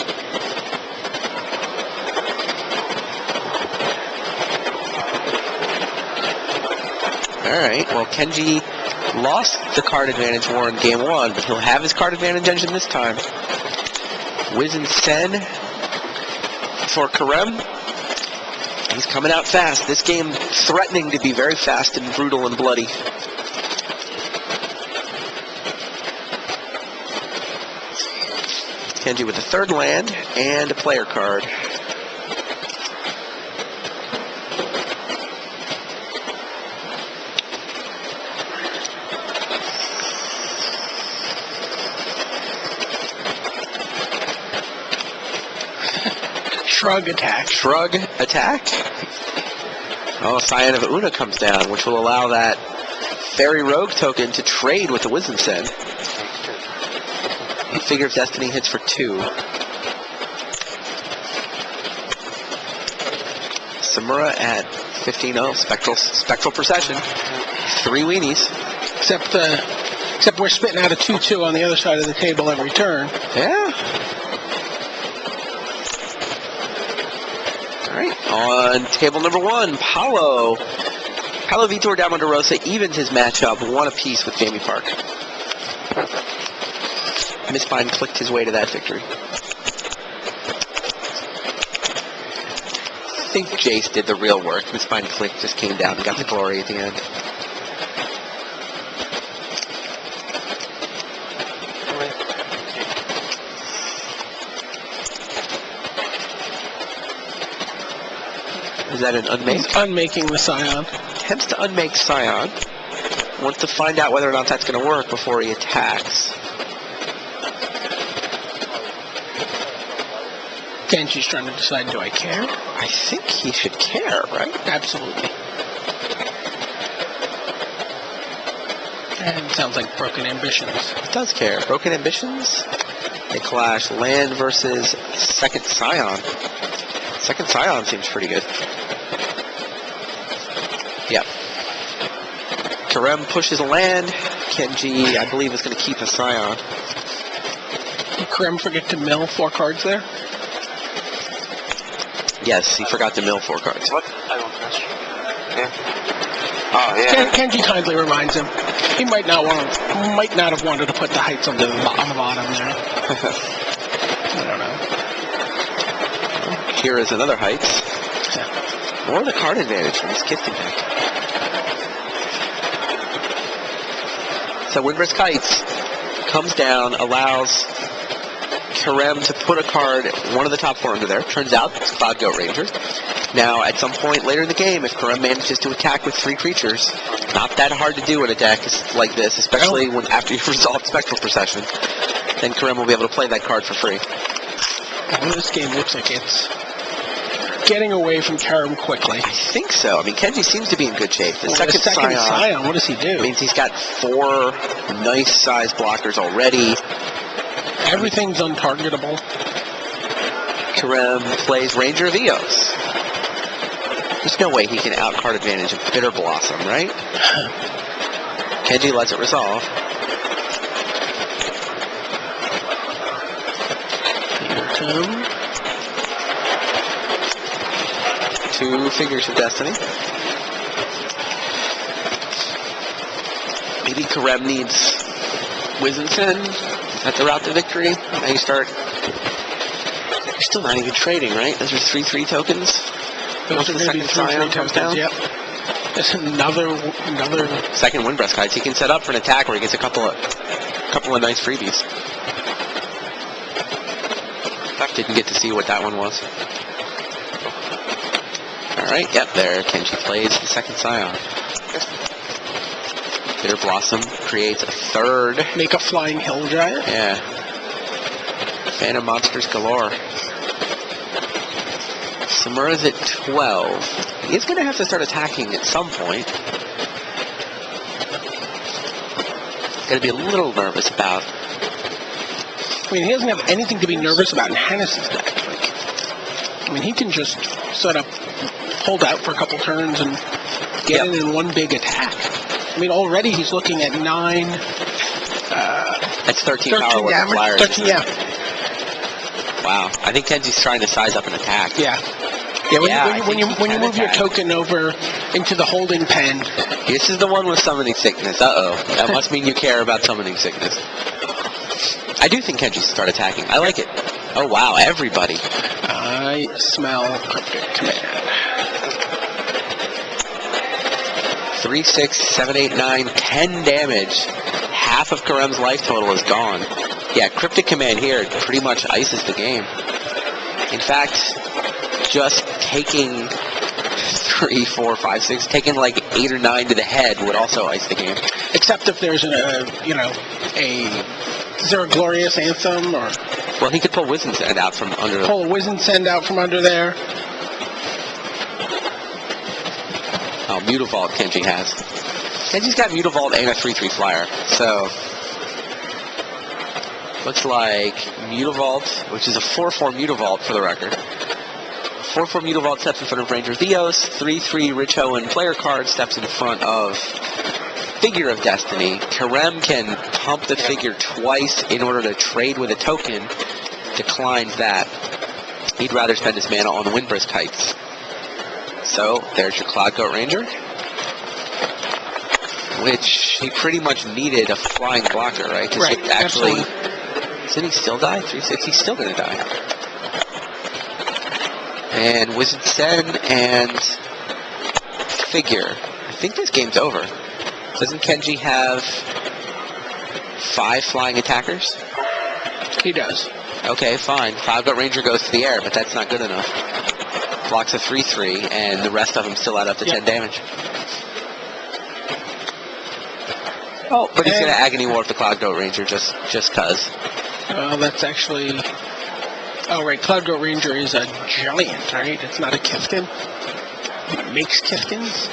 Alright, well, Kenji lost the card advantage war in Game 1, but he'll have his card advantage engine this time. Wiz and Sen for Karem. He's coming out fast. This game threatening to be very fast and brutal and bloody. Kenji with a 3rd land and a player card. Shrug attack. Shrug attack. Oh, Cyan of Una comes down, which will allow that Fairy Rogue token to trade with the Wisdom Sen. Figure of Destiny hits for 2. Samura at 15-0. Spectral Procession. 3 weenies. Except we're spitting out a 2-2 on the other side of the table every turn. Yeah. All right. On table number 1, Paulo Vitor Damo De Rosa evens his matchup 1 apiece with Jamie Park. Mistbind clicked his way to that victory. I think Jace did the real work. Mistbind click just came down and got the glory at the end. that an unmake? He's unmaking the Scion. Attempts to unmake Scion. Wants to find out whether or not that's going to work before he attacks. Genji's trying to decide, do I care? I think he should care, right? Absolutely. And it sounds like Broken Ambitions. He does care. Broken Ambitions. They clash land versus second Scion. Second Scion seems pretty good. Yep. Karem pushes a land. Kenji, I believe, is going to keep a Scion. Did Karem forget to mill 4 cards there? Yes, he forgot to mill 4 cards. What? I don't know. Yeah. Oh, yeah. Kenji kindly reminds him. He might not have wanted to put the heights on the bottom there. I don't know. Here is another Heights. Or the card advantage from this Gifted deck. So Windbrisk Heights comes down, allows Karem to put a card, one of the top 4 under there. Turns out it's Cloud Goat Ranger. Now, at some point later in the game, if Karem manages to attack with 3 creatures, not that hard to do in a deck like this, especially when after you've resolved Spectral Procession, then Karem will be able to play that card for free. Well, this game looks like it's getting away from Karem quickly. I think so. I mean, Kenji seems to be in good shape. The Well, second Scion, what does he do? means he's got 4 nice size blockers already. Everything's untargetable. Karem plays Ranger of Eos. There's no way he can out-card advantage of Bitter Blossom, right? Kenji lets it resolve. Tom. 2 Figures of Destiny. Maybe Karem needs Wizensen at the route to victory. Now you start. You're still not even trading, right? Those are 3/3 tokens. Those are going to be 3/3 comes down. Yep. There's another. Second Windbrisk Heights. He can set up for an attack where he gets a couple of nice freebies. Didn't get to see what that one was. Alright, yep, there. Kenji plays the second Scion. Bitter Blossom creates a 3rd. Make a flying hill giant. Yeah. Phantom Monsters galore. Samura's at 12. He's going to have to start attacking at some point. Going to be a little nervous about. I mean, he doesn't have anything to be nervous about in Hannes' deck. I mean, he can just set up, hold out for a couple turns, and get in one big attack. I mean, already he's looking at 9. That's 13 power with damage. flyers. 13, yeah. Wow. I think Kenji's trying to size up an attack. Yeah. Yeah, when you move your token over into the holding pen. This is the one with Summoning Sickness. Uh-oh. That must mean you care about Summoning Sickness. I do think Kenji should start attacking. I like it. Oh, wow. Everybody. I smell Cryptic Command. 3, 6, 7, 8, 9, 10 damage. Half of Karem's life total is gone. Yeah, Cryptic Command here pretty much ices the game. In fact, just taking 3, 4, 5, 6, taking like 8 or 9 to the head would also ice the game. Except if there's is there a Glorious Anthem or? Well, he could pull Wizensen out from under. Pull a Wizensen out from under there. Oh, Mutavault Kenji has. Kenji's got Mutavault and a 3/3 flyer. So looks like Mutavault, which is a 4/4 Mutavault for the record. 4/4 Mutavault steps in front of Ranger Theos. 3/3 Richoan player card steps in front of Figure of Destiny. Karem can pump the figure twice in order to trade with a token. Declines that. He'd rather spend his mana on the Windbrisk Heights. So, there's your Cloud Goat Ranger. Which he pretty much needed a flying blocker, right? Because Right, actually, absolutely. Didn't he still die? 3/6, he's still going to die. And Wizensen and Figure. I think this game's over. Doesn't Kenji have 5 flying attackers? He does. Okay, fine. Cloud Goat Ranger goes to the air, but that's not good enough. blocks a 3/3, and the rest of them still add up to 10 damage. Oh, But he's going to Agony Warp the Cloud Goat Ranger just cause. That's actually... Oh, right. Cloud Goat Ranger is a giant, right? It's not a Kifkin. It makes Kifkins.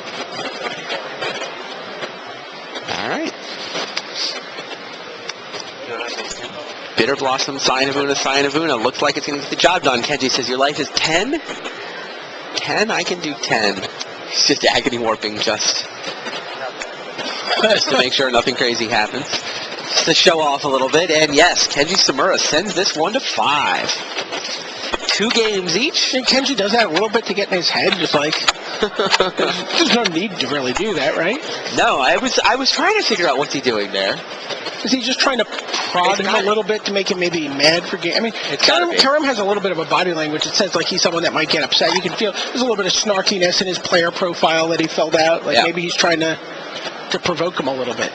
All right. Bitter Blossom, Cyanavuna. Looks like it's going to get the job done. Kenji says, your life is 10? 10? I can do 10. He's just Agony Warping just to make sure nothing crazy happens. Just to show off a little bit. And yes, Kenji Samura sends this one to 5. 2 games each. And Kenji does that a little bit to get in his head, just like... There's no need to really do that, right? No, I was trying to figure out what's he doing there. Is he just trying to prod him a little bit to make him maybe mad for game? I mean, Karam has a little bit of a body language. It says like he's someone that might get upset. You can feel there's a little bit of snarkiness in his player profile that he filled out. Like maybe he's trying to provoke him a little bit.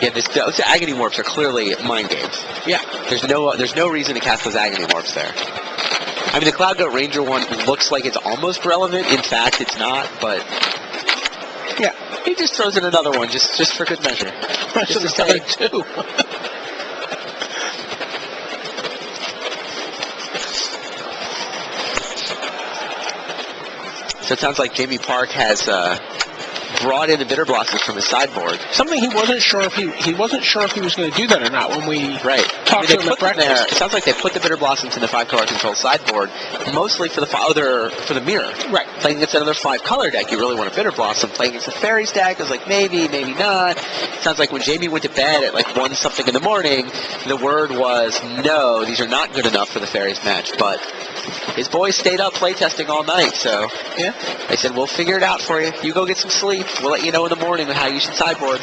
Yeah, those Agony Warps are clearly mind games. Yeah. There's no reason to cast those Agony Warps there. I mean, the Cloud Goat Ranger one looks like it's almost relevant. In fact, it's not, but... Yeah, he just throws in another one just for good measure. Just to say two. So it sounds like Jamie Park has brought in the Bitter Blossoms from his sideboard. Something he wasn't sure if he wasn't sure if he was going to do that or not when we talked to him at breakfast. It sounds like they put the Bitter Blossoms in the 5-color control sideboard, mostly for the mirror. Right. Playing against another 5-color deck, you really want a Bitter Blossom. Playing against the Fairies deck, I was like, maybe not. Sounds like when Jamie went to bed at like 1-something in the morning, the word was, no, these are not good enough for the Fairies match. But his boys stayed up playtesting all night, so yeah, they said, we'll figure it out for you. You go get some sleep. We'll let you know in the morning how you should sideboard.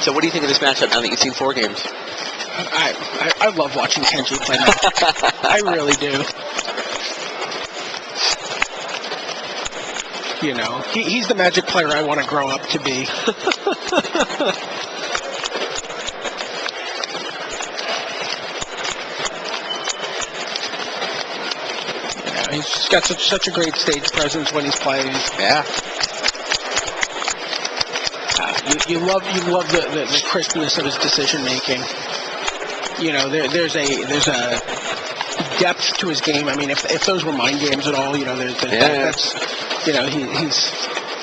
So what do you think of this matchup now that you've seen 4 games? I love watching Kenji play Magic. I really do. You know, he's the Magic player I want to grow up to be. Yeah, he's got such a great stage presence when he's playing. Yeah. You love the crispness of his decision making. You know, there's a depth to his game. I mean, if those were mind games at all, you know, that's, you know, he's,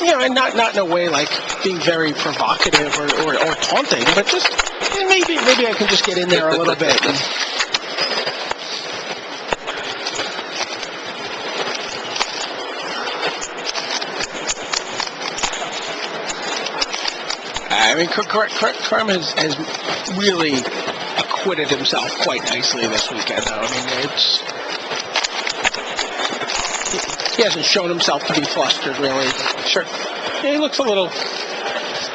you know, and not in a way like being very provocative or taunting, but just maybe I can just get in there a little bit. I mean, Karam has really acquitted himself quite nicely this weekend, though. I mean, he hasn't shown himself to be flustered, really. Sure. Yeah, he looks a little...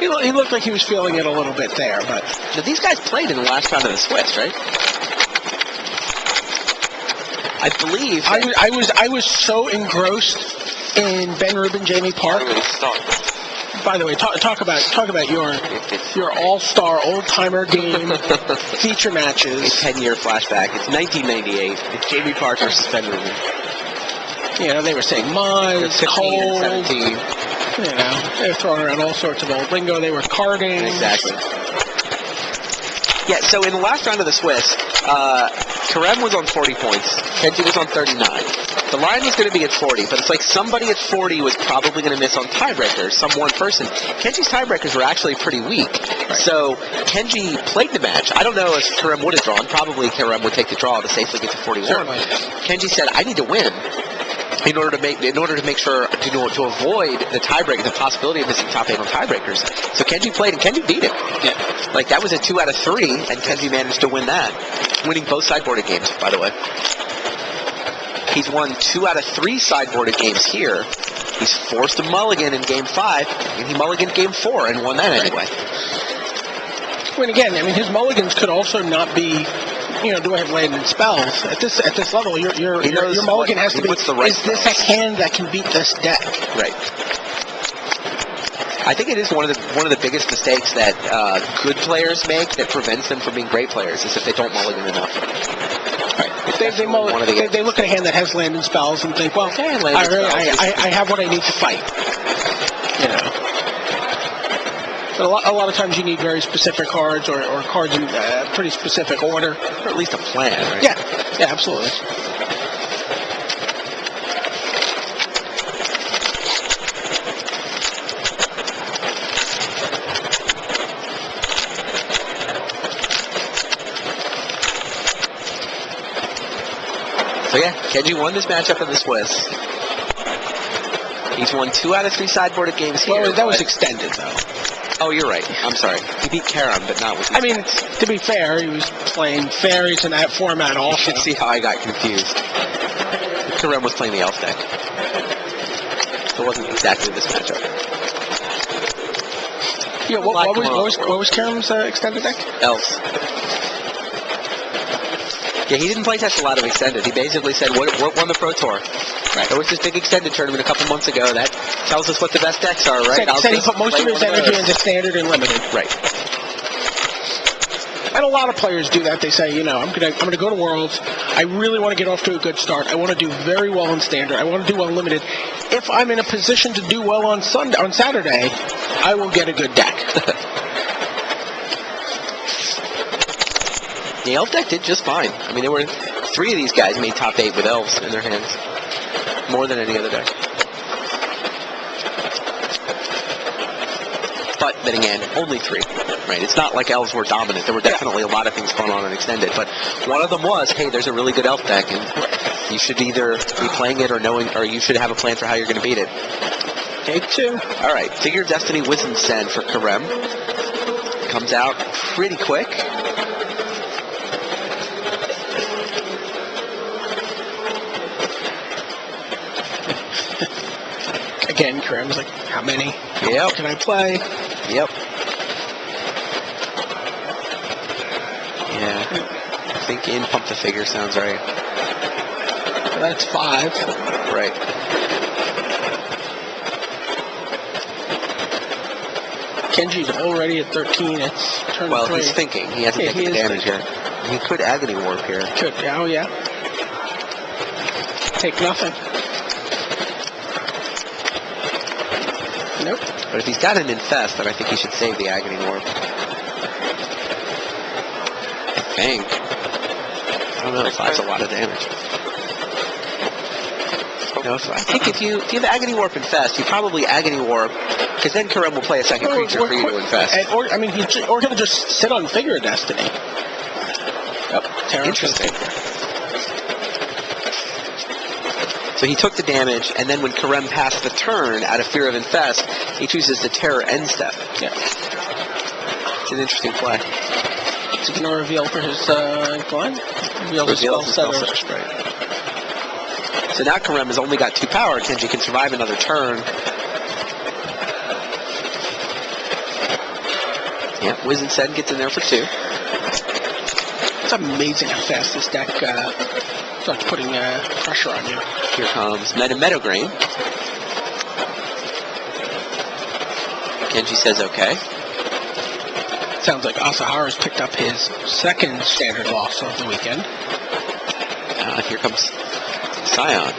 He looked like he was feeling it a little bit there, but... Now, these guys played in the last round of the Swiss, right? I believe... I was so engrossed in Ben Rubin, Jamie Park. By the way, talk about your all-star, old-timer game feature matches. A 10-year flashback. It's 1998. It's Jamie Park versus Ben Rubin. You know, they were saying mud, cold, 17. You know, they were throwing around all sorts of old lingo. They were carding. Exactly. Yeah, so in the last round of the Swiss, Karam was on 40 points. Kenji was on 39. The line was going to be at 40, but it's like somebody at 40 was probably going to miss on tiebreakers, some one person. Kenji's tiebreakers were actually pretty weak. Right. So Kenji played the match. I don't know if Karam would have drawn. Probably Karam would take the draw to safely get to 41. Certainly. Kenji said, I need to win. In order to make sure to avoid the tiebreaker, the possibility of missing top 8 on tiebreakers. So Kenji played, and Kenji beat it. Yeah. Like, that was a 2 out of 3, and Kenji managed to win that. Winning both sideboarded games, by the way. He's won 2 out of 3 sideboarded games here. He's forced a mulligan in Game 5, and he mulliganed Game 4 and won that anyway. When again, I mean, his mulligans could also not be... You know, do I have land and spells? At this level, your mulligan has to be, is this a hand that can beat this deck? Right. I think it is one of the biggest mistakes that good players make that prevents them from being great players is if they don't mulligan enough. Right. They look at a hand that has landing spells and think, well, Yeah, landing spells. I have what I need to fight. You know. But a lot of times you need very specific cards or cards in pretty specific order. Or at least a plan, right? Yeah, absolutely. So yeah, Kenji won this matchup in the Swiss. He's won 2 out of 3 sideboarded games here. Well, that was but- extended, though. Oh, you're right. I'm sorry. He beat Karam, but not with. I mean, to be fair, he was playing fairies in that format You also. should see how I got confused. Karam was playing the elf deck. So it wasn't exactly this matchup. Yeah, what was Karam's extended deck? Elves. Yeah, he didn't play test a lot of extended. He basically said, what won the Pro Tour? Right. There was this big extended tournament a couple months ago. That tells us what the best decks are, right? Said he just put most play of his one energy those. into standard and limited. Right. And a lot of players do that. They say, you know, I'm gonna go to Worlds. I really want to get off to a good start. I want to do very well in standard. I want to do well in limited. If I'm in a position to do well on Saturday, I will get a good deck. The elf deck did just fine. I mean, there were 3 of these guys made top 8 with elves in their hands. More than any other deck. But then again, only 3. Right? It's not like elves were dominant. There were definitely a lot of things going on in extended. But one of them was, hey, there's a really good elf deck, and you should either be playing it or you should have a plan for how you're going to beat it. Take 2. All right, Figure of Destiny Wisdom Send for Karem. Comes out pretty quick. Again, Karam's like, how many? Yep. Can I play? Yep. Yeah. I think in Pump the Figure sounds right. That's 5. Right. Kenji's already at 13. It's turn Well, 3. he's thinking. He hasn't Yeah, taken he the is damage yet. He could Agony Warp here. Could. Oh, yeah. Take nothing. Nope. But if he's got an Infest, then I think he should save the Agony Warp. I think. I don't know. 5's a lot of damage. No, I think if you have Agony Warp Infest, you probably Agony Warp, because then Karem will play a second creature for you to infest. Or he'll just sit on Figure of Destiny. Yep. Interesting. So he took the damage, and then when Karem passed the turn out of Fear of Infest, he chooses the Terror End Step. Yeah. It's an interesting play. Is he going to reveal for his blind? Reveal his spell setter. Right. So now Karem has only got 2 power. Kenji can survive another turn. Yeah, Wiz Send gets in there for 2. It's amazing how fast this deck starts putting pressure on you. Here comes Meadowgrain. Kenji says okay. Sounds like Asahara's picked up his second standard loss of the weekend. Here comes Scion.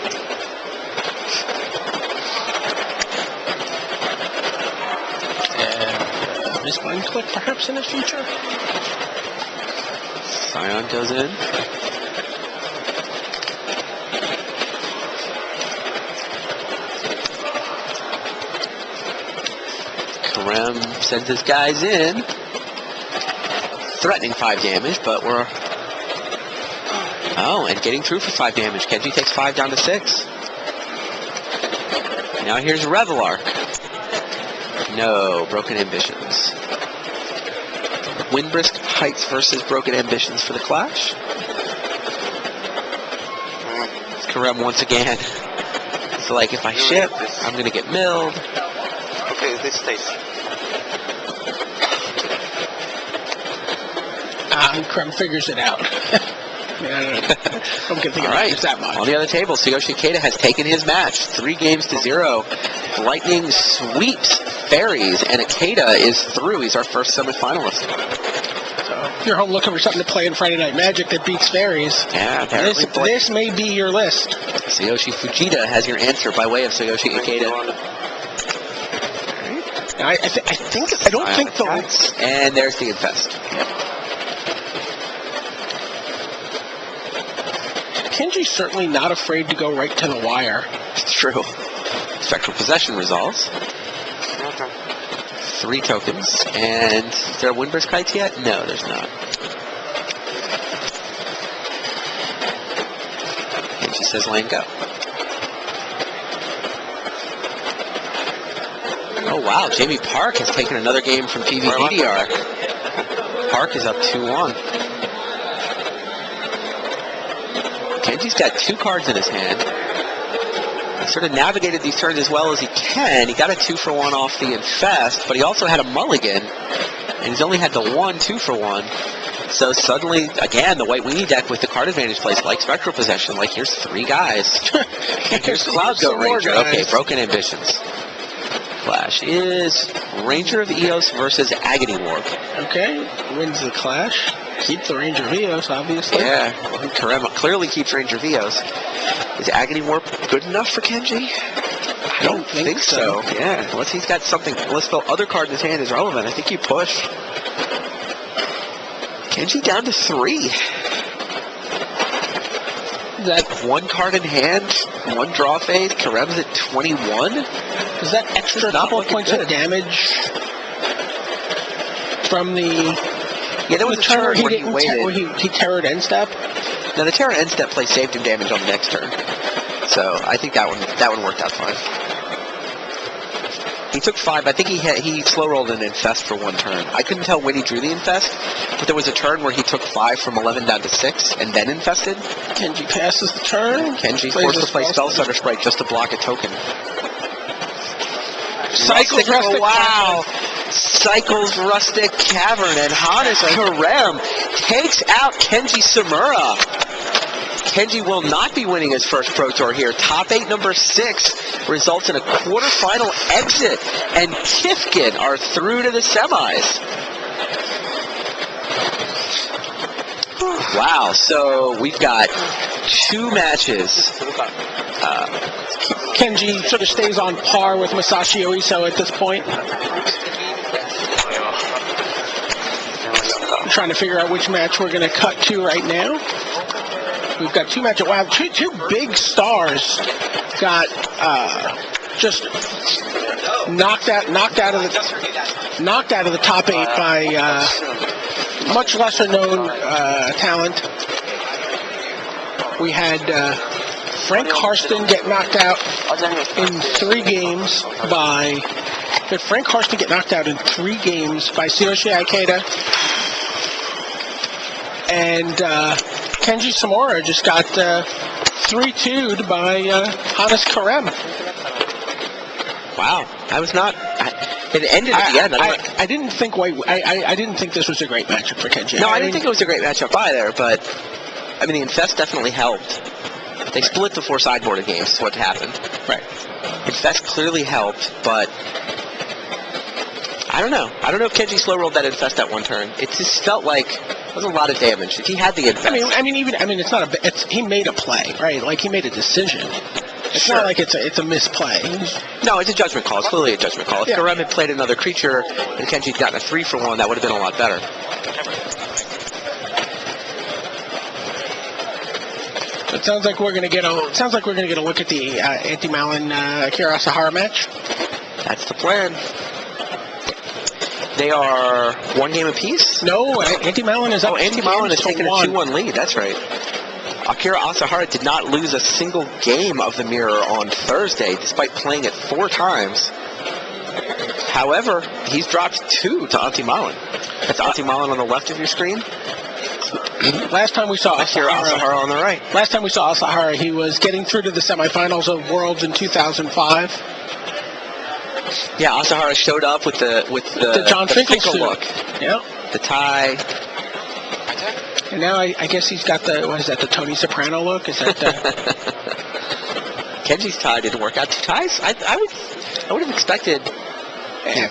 And Miss Blind Click perhaps in the future? Scion goes in. Karem sends his guys in. Threatening 5 damage, but we're... Oh, and getting through for 5 damage. Kenji takes 5 down to 6. Now here's Revelark. No, Broken Ambitions. Windbrisk Heights versus Broken Ambitions for the clash. Karem once again. It's like, if I ship, I'm going to get milled. Okay, this stays. And Krem figures it out. I'm going to think All about right. it that much. On the other table, Tsuyoshi Ikeda has taken his match, 3-0. Lightning sweeps Fairies, and Ikeda is through. He's our first semifinalist. If you're home looking for something to play in Friday Night Magic that beats Fairies, Yeah, apparently. this may be your list. Tsuyoshi Fujita has your answer by way of Tsuyoshi Ikeda. I don't think the... And there's the Infest. Kenji's certainly not afraid to go right to the wire. It's true. Spectral Possession resolves. 3 tokens. And is there a Windburst Kites yet? No, there's not. And she says lane go. Oh wow, Jamie Park has taken another game from PVDDR. Park is up 2-1. Kenji's got 2 cards in his hand. He sort of navigated these turns as well as he can. He got a 2-for-1 off the Infest, but he also had a mulligan, and he's only had the 1 2-for-1. So suddenly, again, the White Weenie deck with the card advantage plays like Spectral Possession, like here's 3 guys. Here's Cloud Goat Ranger. Okay, Broken Ambitions. Clash is Ranger of Eos versus Agony Warp. Okay, wins the clash. Keep the Ranger of Eos, obviously. Yeah, Karema clearly keeps Ranger of Eos. Is Agony Warp good enough for Kenji? I don't think so. Yeah, unless he's got something, unless the other card in his hand is relevant. I think you push. Kenji down to 3. That 1 card in hand, 1 draw phase. Karem's at 21. Is that extra couple of points of damage from the... Yeah, there was a turn where he waited. Where he terrored end step? Now the Terra end step play saved him damage on the next turn. So I think that one worked out fine. He took 5. I think he slow rolled an Infest for 1 turn. I couldn't tell when he drew the Infest, but there was a turn where he took 5 from 11 down to 6 and then infested. Kenji passes the turn. Kenji forced to play Spellstutter Sprite just to block a token. Cycles Rustic wow. Cycles Rustic Cavern, and Hannes Karem takes out Kenji Samura. Kenji will not be winning his first Pro Tour here. Top 8, number 6 results in a quarterfinal exit, and Kifkin are through to the semis. Wow, so we've got 2 matches. Kenji sort of stays on par with Masashi Oiso at this point. I'm trying to figure out which match we're going to cut to right now. We've got 2 matches. Wow, two big stars got just knocked out of the top 8 by much lesser known talent. We had Frank Harston get knocked out in 3 games by Tsuyoshi Ikeda, and Kenji Samura just got 3-2'd by Hannes Karem. Wow, I was not. It ended at the end. I didn't think I didn't think this was a great matchup for Kenji. No, I didn't think it was a great matchup either. But I mean, the Infest definitely helped. They split the 4 sideboarded games. Is what happened. Right. Infest clearly helped, but I don't know. I don't know if Kenji slow rolled that Infest at 1 turn. It just felt like it was a lot of damage. If he had the Infest, it's not he made a play, right? Like he made a decision. It's Sure. not like it's a misplay. No, it's a judgment call. It's clearly a judgment call. If Karem had played another creature and Kenji'd gotten a 3-for-1, that would have been a lot better. It sounds like we're gonna get a look at the Anti-Malin Akira Asahara match. That's the plan. They are 1 game apiece. No, Anti-Malin is up. Anti-Malin has taken a 2-1. 2-1 lead. That's right. Akira Asahara did not lose a single game of the mirror on Thursday, despite playing it 4 times. However, he's dropped 2 to Anti-Malin. That's Anti-Malin on the left of your screen. Last time we saw Akira Asahara on the right. Last time we saw Asahara, he was getting through to the semifinals of Worlds in 2005. Yeah, Asahara showed up with the John Finkel suit. look. Yeah. The tie. And now I guess he's got the, what is that, the Tony Soprano look? Is that Kenji's tie didn't work out. Two ties? I would have expected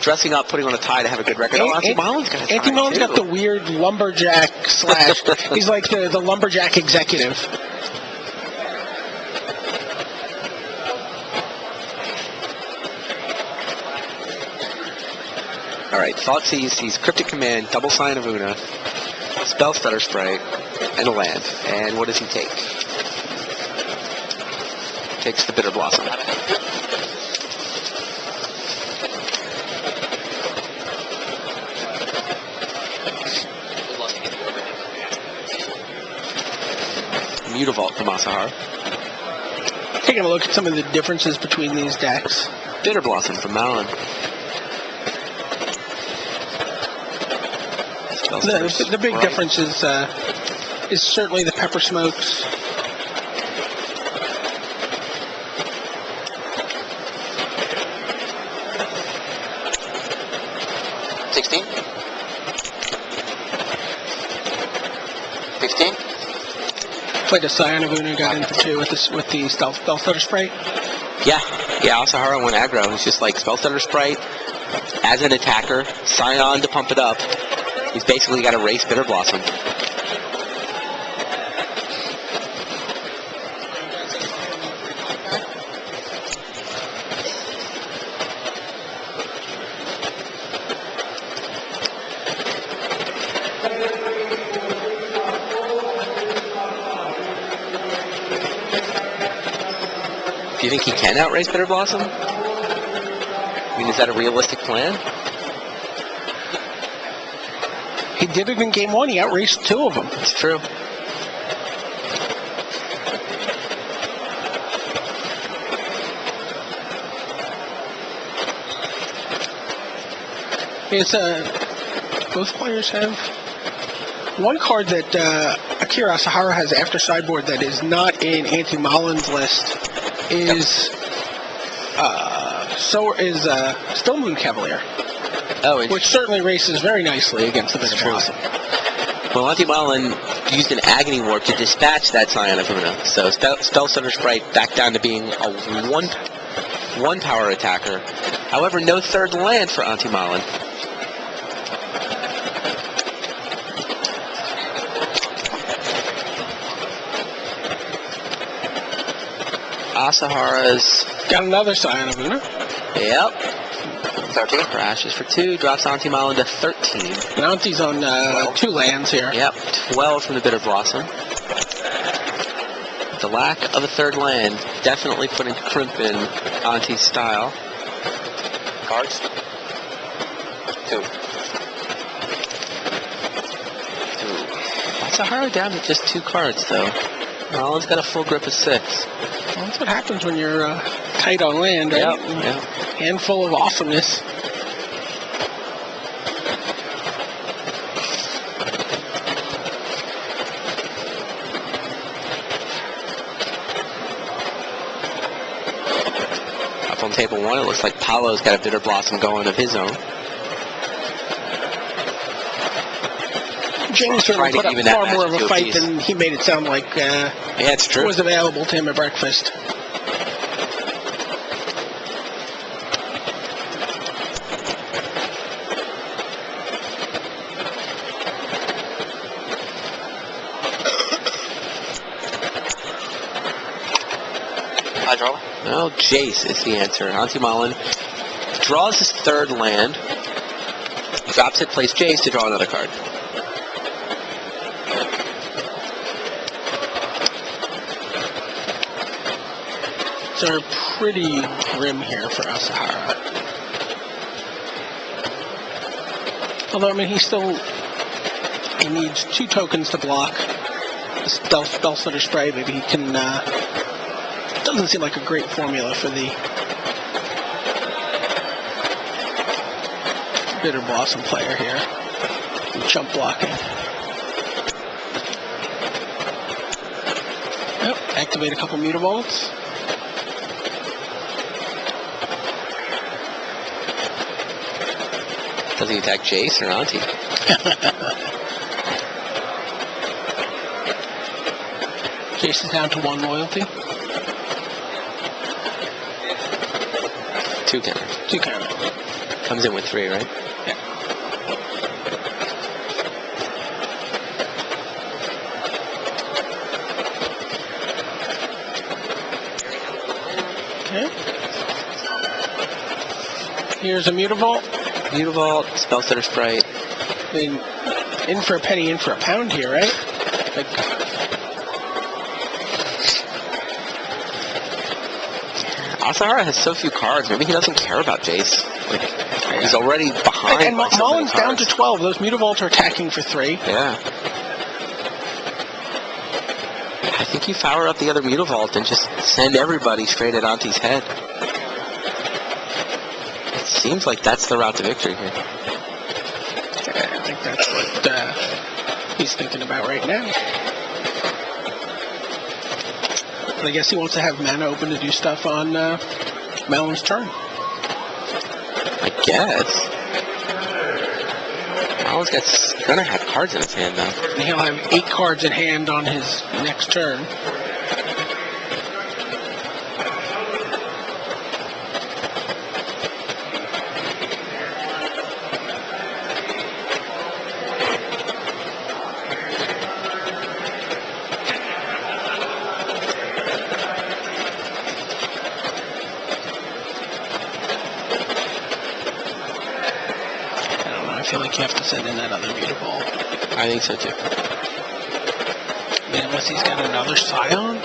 dressing up, putting on a tie to have a good record. Auntie Mullen's got a tie, Auntie Mullen's too. got the weird lumberjack slash. He's like the lumberjack executive. All right, Thoughts sees Cryptic Command, Double Sign of Una, Spell Stutter Sprite, and a land. And what does he take? Takes the Bitter Blossom. Mutavault from Asahara. Taking a look at some of the differences between these decks. Bitter Blossom from Malin. The big difference is certainly the Pepper Smokes. Played a Scion of Una, got in for 2 with the Spell Stutter Sprite. Yeah, Asahara went aggro. He's just like Spell Stutter Sprite as an attacker, Scion to pump it up. He's basically got to race Bitter Blossom. Do you think he can outrace Bitter Blossom? I mean, is that a realistic plan? He did it in game 1. He outraced 2 of them. It's true. It's both players have one card that Akira Asahara has after sideboard that is not in Auntie Mullen's list is Still Moon Cavalier. Oh, which certainly races very nicely against the Bitter Blossom. Well, Auntie Mullen used an Agony Warp to dispatch that Scion of Una. So Spell Stutter Sprite back down to being a one power attacker. However, no third land for Auntie Mullen. Asahara's got another Scion of Una. Yep. 13. Crashes for 2, drops Auntie Mullen to 13. And Auntie's on 2 lands here. Yep, 12 from the Bitter Blossom. The lack of a third land definitely putting crimp in Auntie's style. Cards? 2. Asahara down to just 2 cards, though. Mullen's got a full grip of 6. Well, that's what happens when you're tight on land, right? Yep. Handful of awesomeness. Up on table 1, it looks like Paolo's got a Bitter Blossom going of his own. James certainly put up far more of a fight than he made it sound like yeah, it's true. was available to him at breakfast. No, Jace is the answer. Auntie Mullen draws his third land, drops it, plays Jace to draw another card. They're pretty grim here for Asahara. Although, I mean, he needs 2 tokens to block the Spell Stutter Sprite, but he can, doesn't seem like a great formula for the Bitter Blossom player here. Jump blocking. Yep, activate a couple Mutavaults. Does he attack Jace or Auntie? Jace is down to 1 loyalty. 2 counter. 2 counter. Comes in with 3, right? Yeah. Okay. Here's a Mutavault. Mutavault, Spellstutter Sprite. I mean, in for a penny, in for a pound here, right? Like, Asahara has so few cards. Maybe he doesn't care about Jace. Like, he's already behind. and by so many Mullen's down cards. to 12. Those Mutavaults are attacking for 3. Yeah. I think you power up the other Mutavault and just send everybody straight at Auntie's head. It seems like that's the route to victory here. I think that's what he's thinking about right now. But I guess he wants to have mana open to do stuff on Melon's turn. I guess. Miles gonna have cards in his hand though. And he'll have 8 cards in hand on his next turn. I feel like you have to send in that other Mutavault. I think so too. I mean, unless he's got another Scion.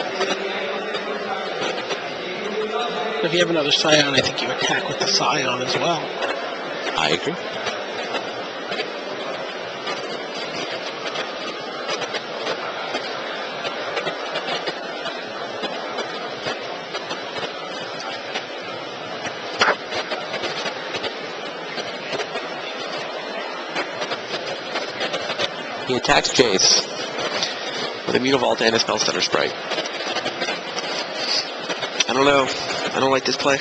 If you have another Scion, I think you attack with the Scion as well. I agree. He attacks Jace with a Mutavault and a Spellstutter Sprite. I don't know. I don't like this play.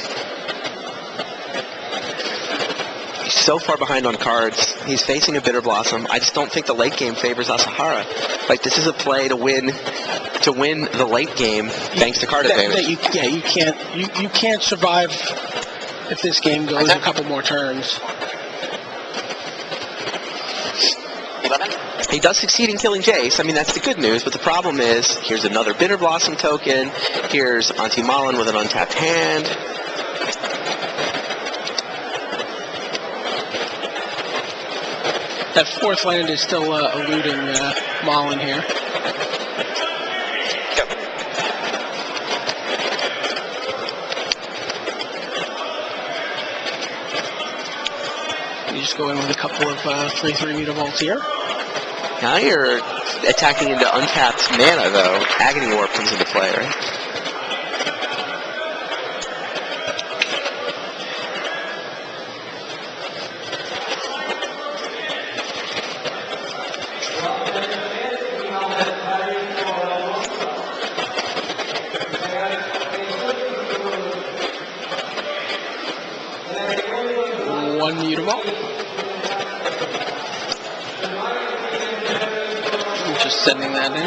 He's so far behind on cards. He's facing a Bitter Blossom. I just don't think the late game favors Asahara. Like, this is a play to win the late game thanks to card advantage. You can't survive if this game goes a couple more turns. He does succeed in killing Jace. I mean, that's the good news, but the problem is, here's another Bitter Blossom token. Here's Auntie Mullen with an untapped hand. That 4th land is still eluding Mullen here. You just go in with a couple of 3/3 Mutavaults here. Now you're attacking into untapped mana, though. Agony Warp comes into play, right? One Mutavault. Just sending that in.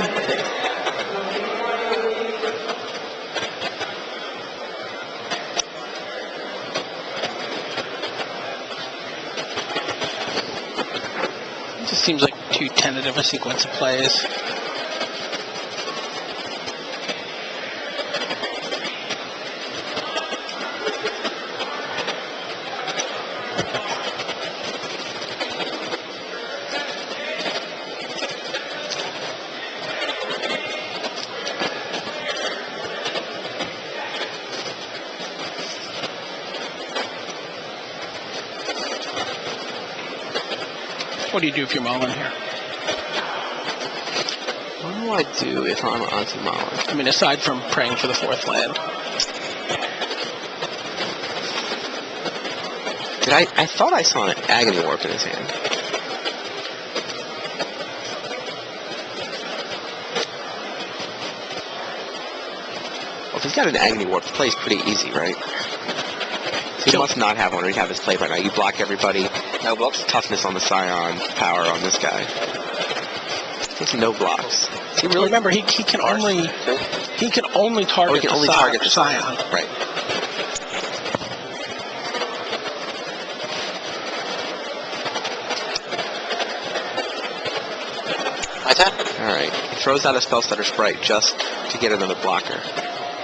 It just seems like too tentative a sequence of plays. What do you do if you're Mullen here? What do I do if I'm Auntie Mullen? I mean, aside from praying for the 4th land. I thought I saw an Agony Warp in his hand. Well, if he's got an Agony Warp, the play's pretty easy, right? He must not have one, or he'd have his play right now. You block everybody. No, blocks toughness on the Scion, power on this guy. Takes no blocks. Is he really? Remember, he can only target He can only target the Scion. Right. My turn. All right. He throws out a Spell Stutter Sprite just to get another blocker.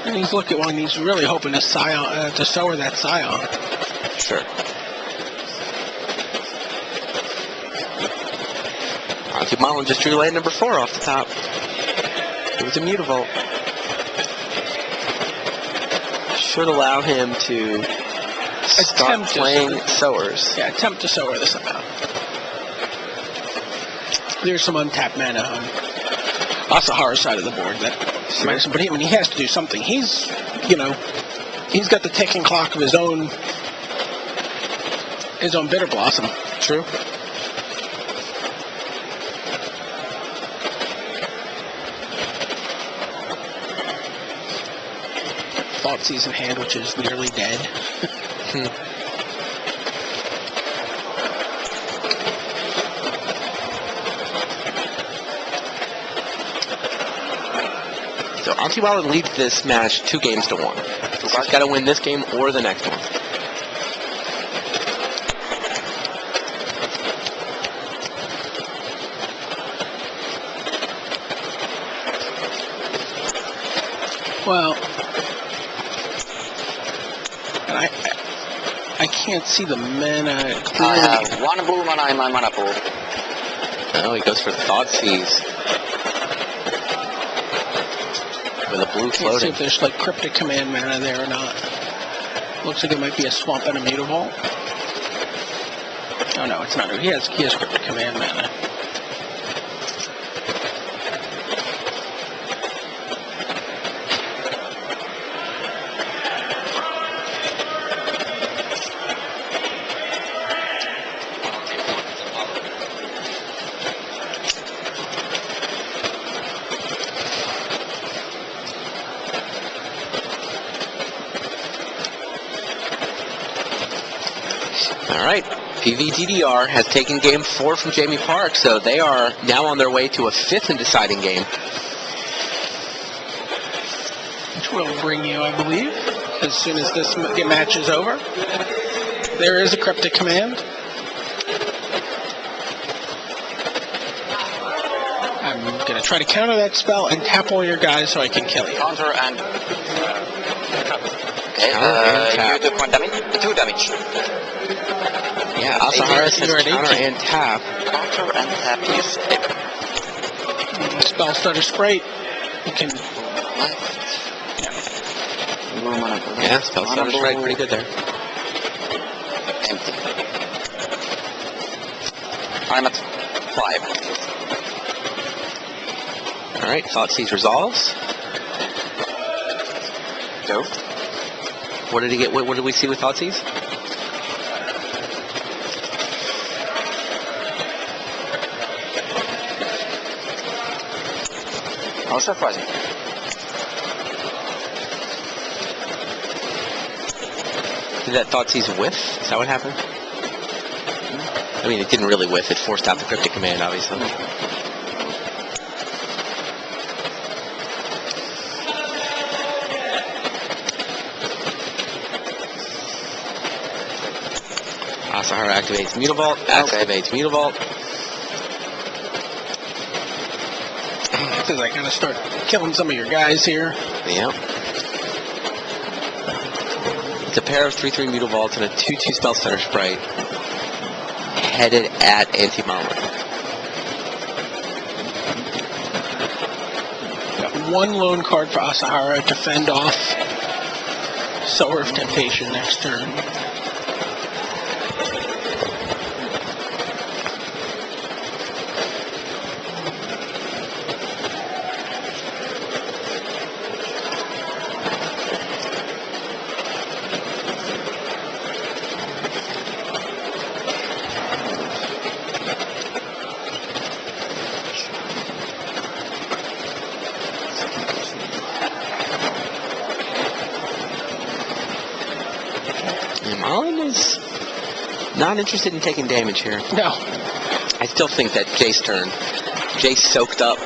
And he's looking one. He's really hoping to sour that Scion. Sure. Auntie Marlin just drew land number 4 off the top. It was a Mutavault. Should allow him to start Attempt playing Sowers. Yeah, attempt to sour the Scion. There's some untapped mana on Asahara's side of the board that but he has to do something. He's got the ticking clock of his own Bitter Blossom. True. Thoughtseize in hand, which is nearly dead. So Auntie Marlin leads this match 2 games to 1. He's got to win this game or the next one. Well, and I can't see the mana clearly. I have 1 blue mana in my mana pool. Oh, he goes for Thoughtseize. With a blue Let's see floating. if there's like Cryptic Command mana there or not. Looks like it might be a Swamp and a Mutavault. Oh no, it's not. He has Cryptic Command mana. All right. PVDDR has taken game 4 from Jamie Park, so they are now on their way to a 5th and deciding game. Which will bring you, I believe, as soon as this match is over. There is a Cryptic Command. I'm going to try to counter that spell and tap all your guys so I can kill you. Counter and... Okay, Counter and you took 1 damage. 2 damage. Yeah, Asahara says you're at counter 18. and tap. Counter and tap, you skip. Spell Stutter Sprite. You can... Blue mana. Yeah, Spell Stutter Sprite, pretty good there. Empty. I'm at 5. All right, Thoughtseize resolves. Go. What did he get? What did we see with Thoughtseize? How surprising. Did that Thoughtseize whiff? Is that what happened? I mean, it didn't really whiff. It forced out the Cryptic Command, obviously. Asahara activates Mutavault. Activates Mutavault. As I kind of start killing some of your guys here. Yeah. It's a pair of 3/3 Mutavaults and a 2/2 Spell Stutter Sprite headed at Auntie Marlin. Got 1 lone card for Asahara to fend off Sower of Temptation next turn. Marlin is not interested in taking damage here. No. I still think that Jace turn Jay soaked up,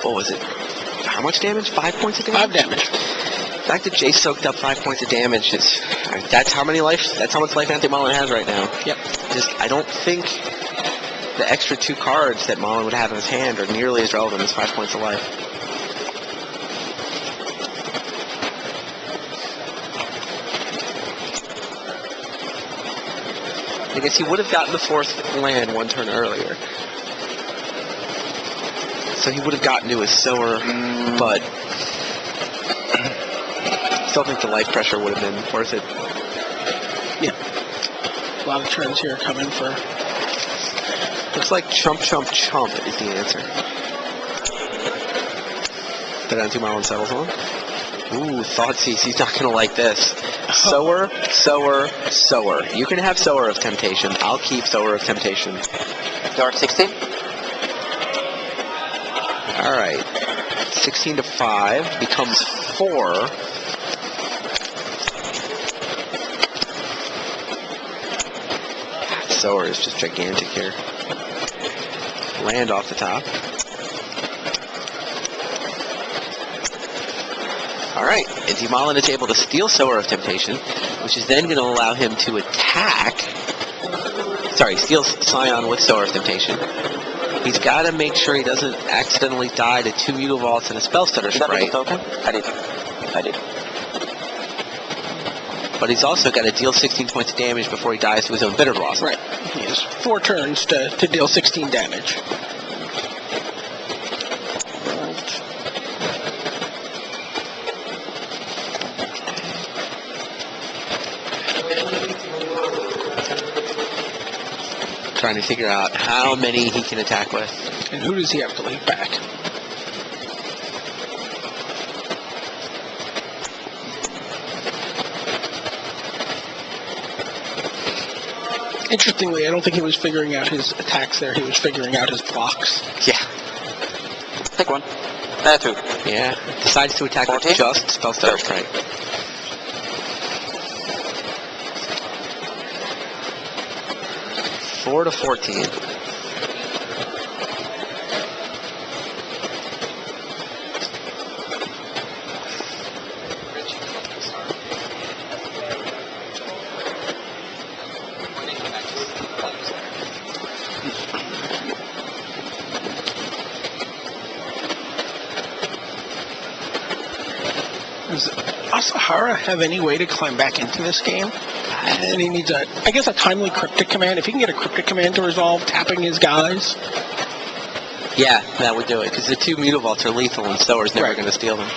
what was it? How much damage? 5 points of damage? 5 damage. The fact that Jay soaked up 5 points of damage is, that's how much life Anthony Mullen has right now. Yep. I don't think the extra 2 cards that Mullen would have in his hand are nearly as relevant as 5 points of life. I guess he would have gotten the 4th land 1 turn earlier. So he would have gotten to his sower, but I still think the life pressure would have been worth it. Yeah. A lot of turns here coming for... Looks like chump, chump, chump is the answer. That Anthony Mullen settles on. Ooh, Thoughtseize, he's not going to like this. Sower, sower, sower. You can have Sower of Temptation. I'll keep Sower of Temptation. Dark 16. All right. 16 to 5 becomes 4. Sower is just gigantic here. Land off the top. All right, Anthony Mullen is able to steal Sower of Temptation, which is then going to allow him to attack. Sorry, steal Scion with Sower of Temptation. He's got to make sure he doesn't accidentally die to 2 Mutavaults and a Spellstutter Sprite. Token? I did. But he's also got to deal 16 points of damage before he dies to his own Bitter Blossom. Right. He has 4 turns to deal 16 damage. Trying to figure out how many he can attack with. And who does he have to leave back? Interestingly, I don't think he was figuring out his attacks there. He was figuring out his blocks. Yeah. Pick one. 2. Yeah. Decides to attack with 14? just Spellstutter Sprite. Four to 14. Does Asahara have any way to climb back into this game? And he needs a timely cryptic command. If he can get a cryptic command to resolve tapping his guys. Yeah, that would do it, because the 2 Mutavaults are lethal and Sower's never Right. going to steal them.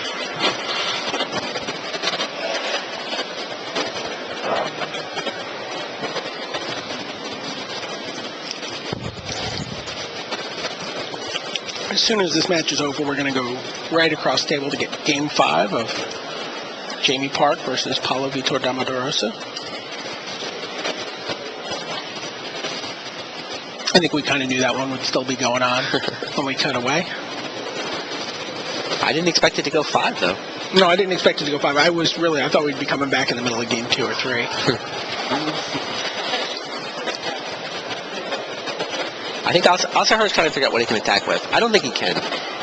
As soon as this match is over, we're going to go right across the table to get Game 5 of Jamie Park versus Paulo Vitor Damadorosa. I think we kind of knew that one would still be going on when we cut away. I didn't expect it to go 5, though. No, I didn't expect it to go 5. I thought we'd be coming back in the middle of Game 2 or 3. I think Asahara's trying to figure out what he can attack with. I don't think he can.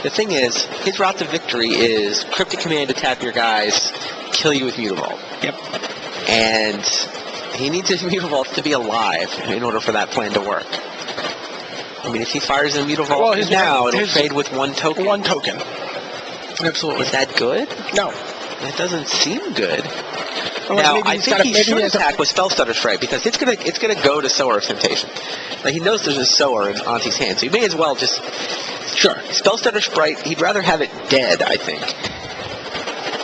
The thing is, his route to victory is Cryptic Command to tap your guys, kill you with Mutavault. Yep. And he needs his Mutavaults to be alive in order for that plan to work. I mean, if he fires a Mutavault now, it'll trade with 1 token. 1 token. Absolutely. Is that good? No. That doesn't seem good. Unless Now, maybe I he's think got a- he maybe should he has a- attack with Spellstutter Sprite, because it's gonna go to Sower of Temptation. Like, he knows there's a Sower in Auntie's hand, so he may as well just... Sure. Spellstutter Sprite, he'd rather have it dead, I think.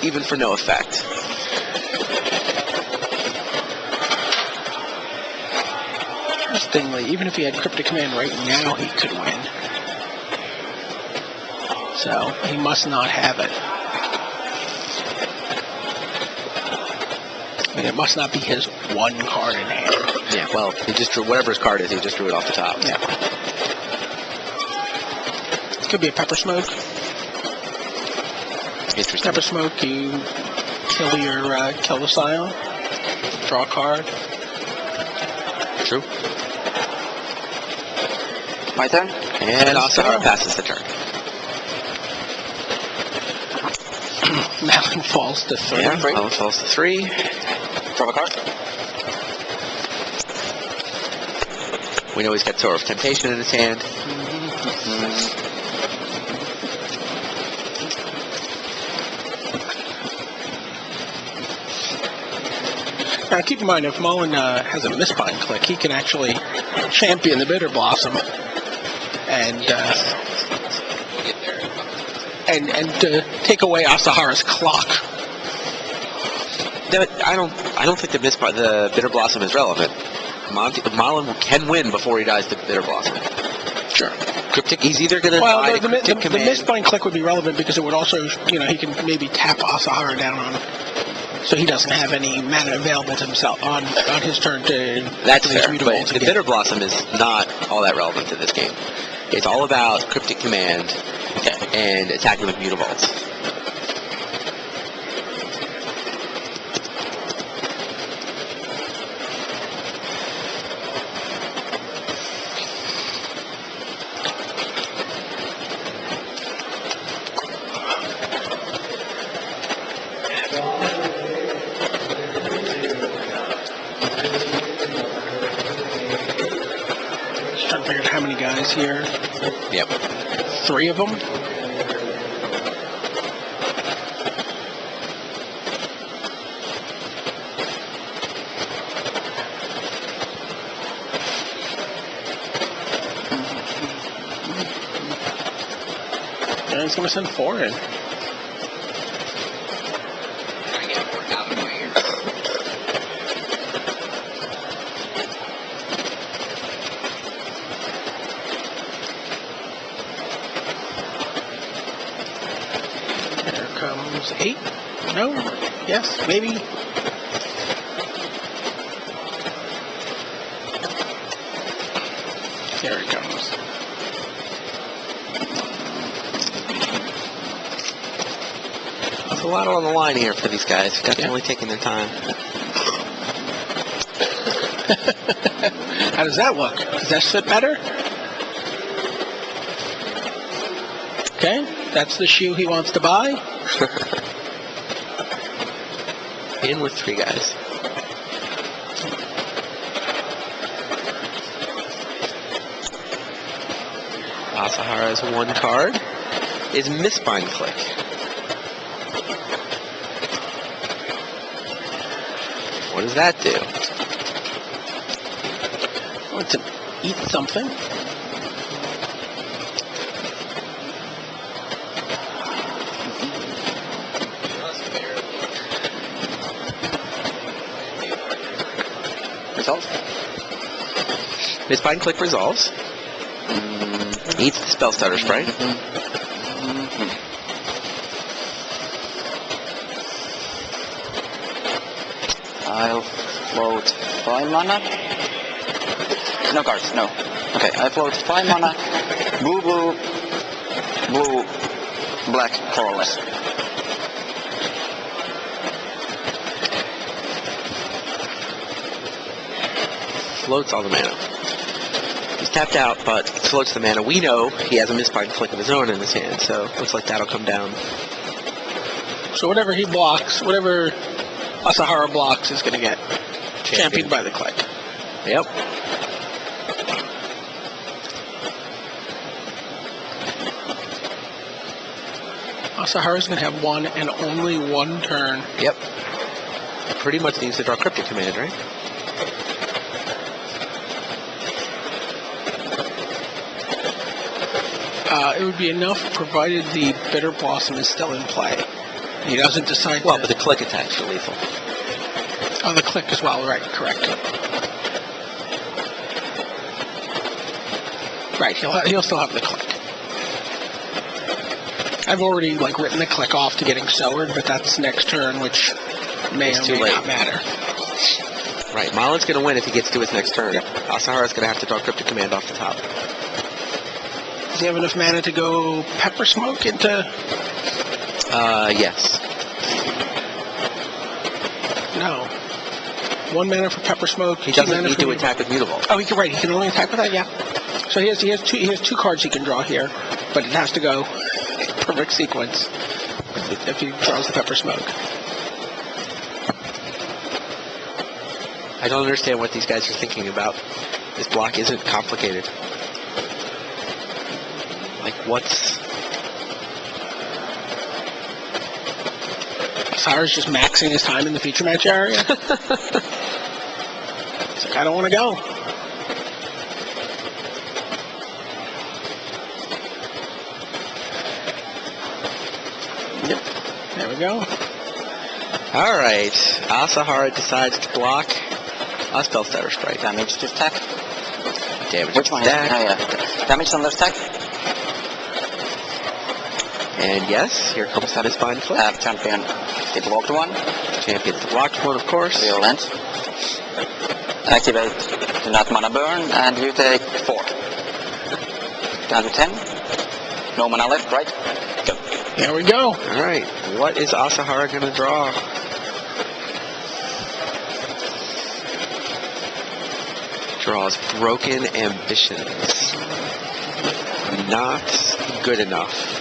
Even for no effect. Interestingly, even if he had Cryptic Command right now, he could win. So, he must not have it. I mean, it must not be his 1 card in hand. Yeah, well, he just drew... Whatever his card is, he just drew it off the top. Yeah. It could be a Pepper Smoke. Interesting. Pepper Smoke, you kill the Scion, draw a card. True. My turn. And Asahara passes the turn. Malin falls to 3. Yeah, Malin falls to 3. Draw a card. We know he's got Sword of Temptation in his hand. Now, keep in mind, if Mullen has a misbind click, he can actually champion the Bitter Blossom and take away Asahara's clock. I don't think the Bitter Blossom is relevant. Malin can win before he dies to Bitter Blossom. Sure. Cryptic, he's either going to die to Cryptic the Command. misbind click would be relevant because it would also, he can maybe tap Asahara down on him. So he doesn't have any mana available to himself on his turn to... That's to these fair, mutable but the again. Bitter Blossom is not all that relevant to this game. It's all about Cryptic Command and attacking with Mutavaults. Just trying to figure out how many guys here. Yep. 3 of them. Yeah, he's going to send 4 in. Here comes 8. No? Yes? Maybe? Here it comes. There's a lot on the line here for these guys. Definitely taking their time. How does that look? Does that fit better? Okay, that's the shoe he wants to buy. In with 3 guys. Asahara has 1 card. Is Misbind Click. What does that do? Want to eat something? Resolve. Misbind Click resolves. Eats the Spell Stutter Sprite. I'll float 5 mana. No cards, no. Okay, I float 5 mana. Blue, blue, blue, black, colorless. Floats all the mana. He's tapped out, but floats the mana. We know he has a Misbind Click of his own in his hand, so looks like that'll come down. So whatever he blocks, whatever Asahara blocks is going to get championed by the click. Yep. Asahara's going to have 1 and only 1 turn. Yep. Pretty much needs to draw Cryptic Command, right? It would be enough provided the Bitter Blossom is still in play. He doesn't decide Well, to... but the click attacks are lethal. Oh, the click as well, right, correct. Right, he'll still have the click. I've already, written the click off to getting Sowered, but that's next turn, which may It's or too may late. not matter. Right, Malin's going to win if he gets to his next turn. Asahara's going to have to draw Cryptic Command off the top. Does he have enough mana to go Pepper Smoke into... Yes. No. 1 mana for Pepper Smoke. He 2 doesn't mana need for to Mutavault. attack with Mutavault. Oh, he can only attack with that, yeah. So he has two cards he can draw here, but it has to go in perfect sequence if he draws the Pepper Smoke. I don't understand what these guys are thinking about. This block isn't complicated. Like, what's... Cyrus just maxing his time in the feature match area. It's like, I don't want to go. Yep. There we go. All right. Asahara decides to block a Spell Stutter Strike. Damage to stack. Damage Which to one? stack. Yeah. Damage on the stack. And yes, here comes that Spine Flip. Champion. He blocked one. Champion's the blocked one, of course. Violent. Activate do not mana burn, and you take 4. Down to 10. No mana left, right? Go. There we go. All right. What is Asahara going to draw? Draws Broken Ambitions. Not good enough.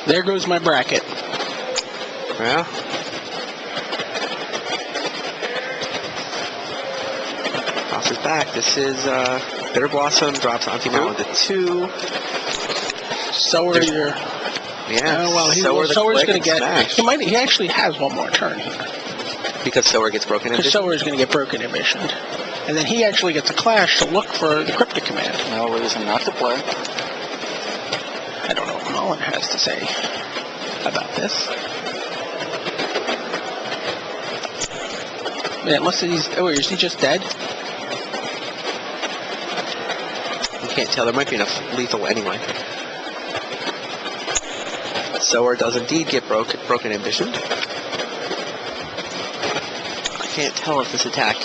There goes my bracket. Well, tosses back. This is Bitter Blossom, drops Antimalon to 2. So are your... Yeah, Sower's going to get... Smash. He actually has one more turn here. Because Sower gets Broken Because Ambition. Sower's going to get Broken Ambition. And then he actually gets a Clash to look for the Cryptic Command. No reason not to play. I don't know what Mullen has to say about this. Man, unless he's... Oh, is he just dead? You can't tell. There might be enough lethal anyway. Sower does indeed get Broken Ambition. I can't tell if this attack,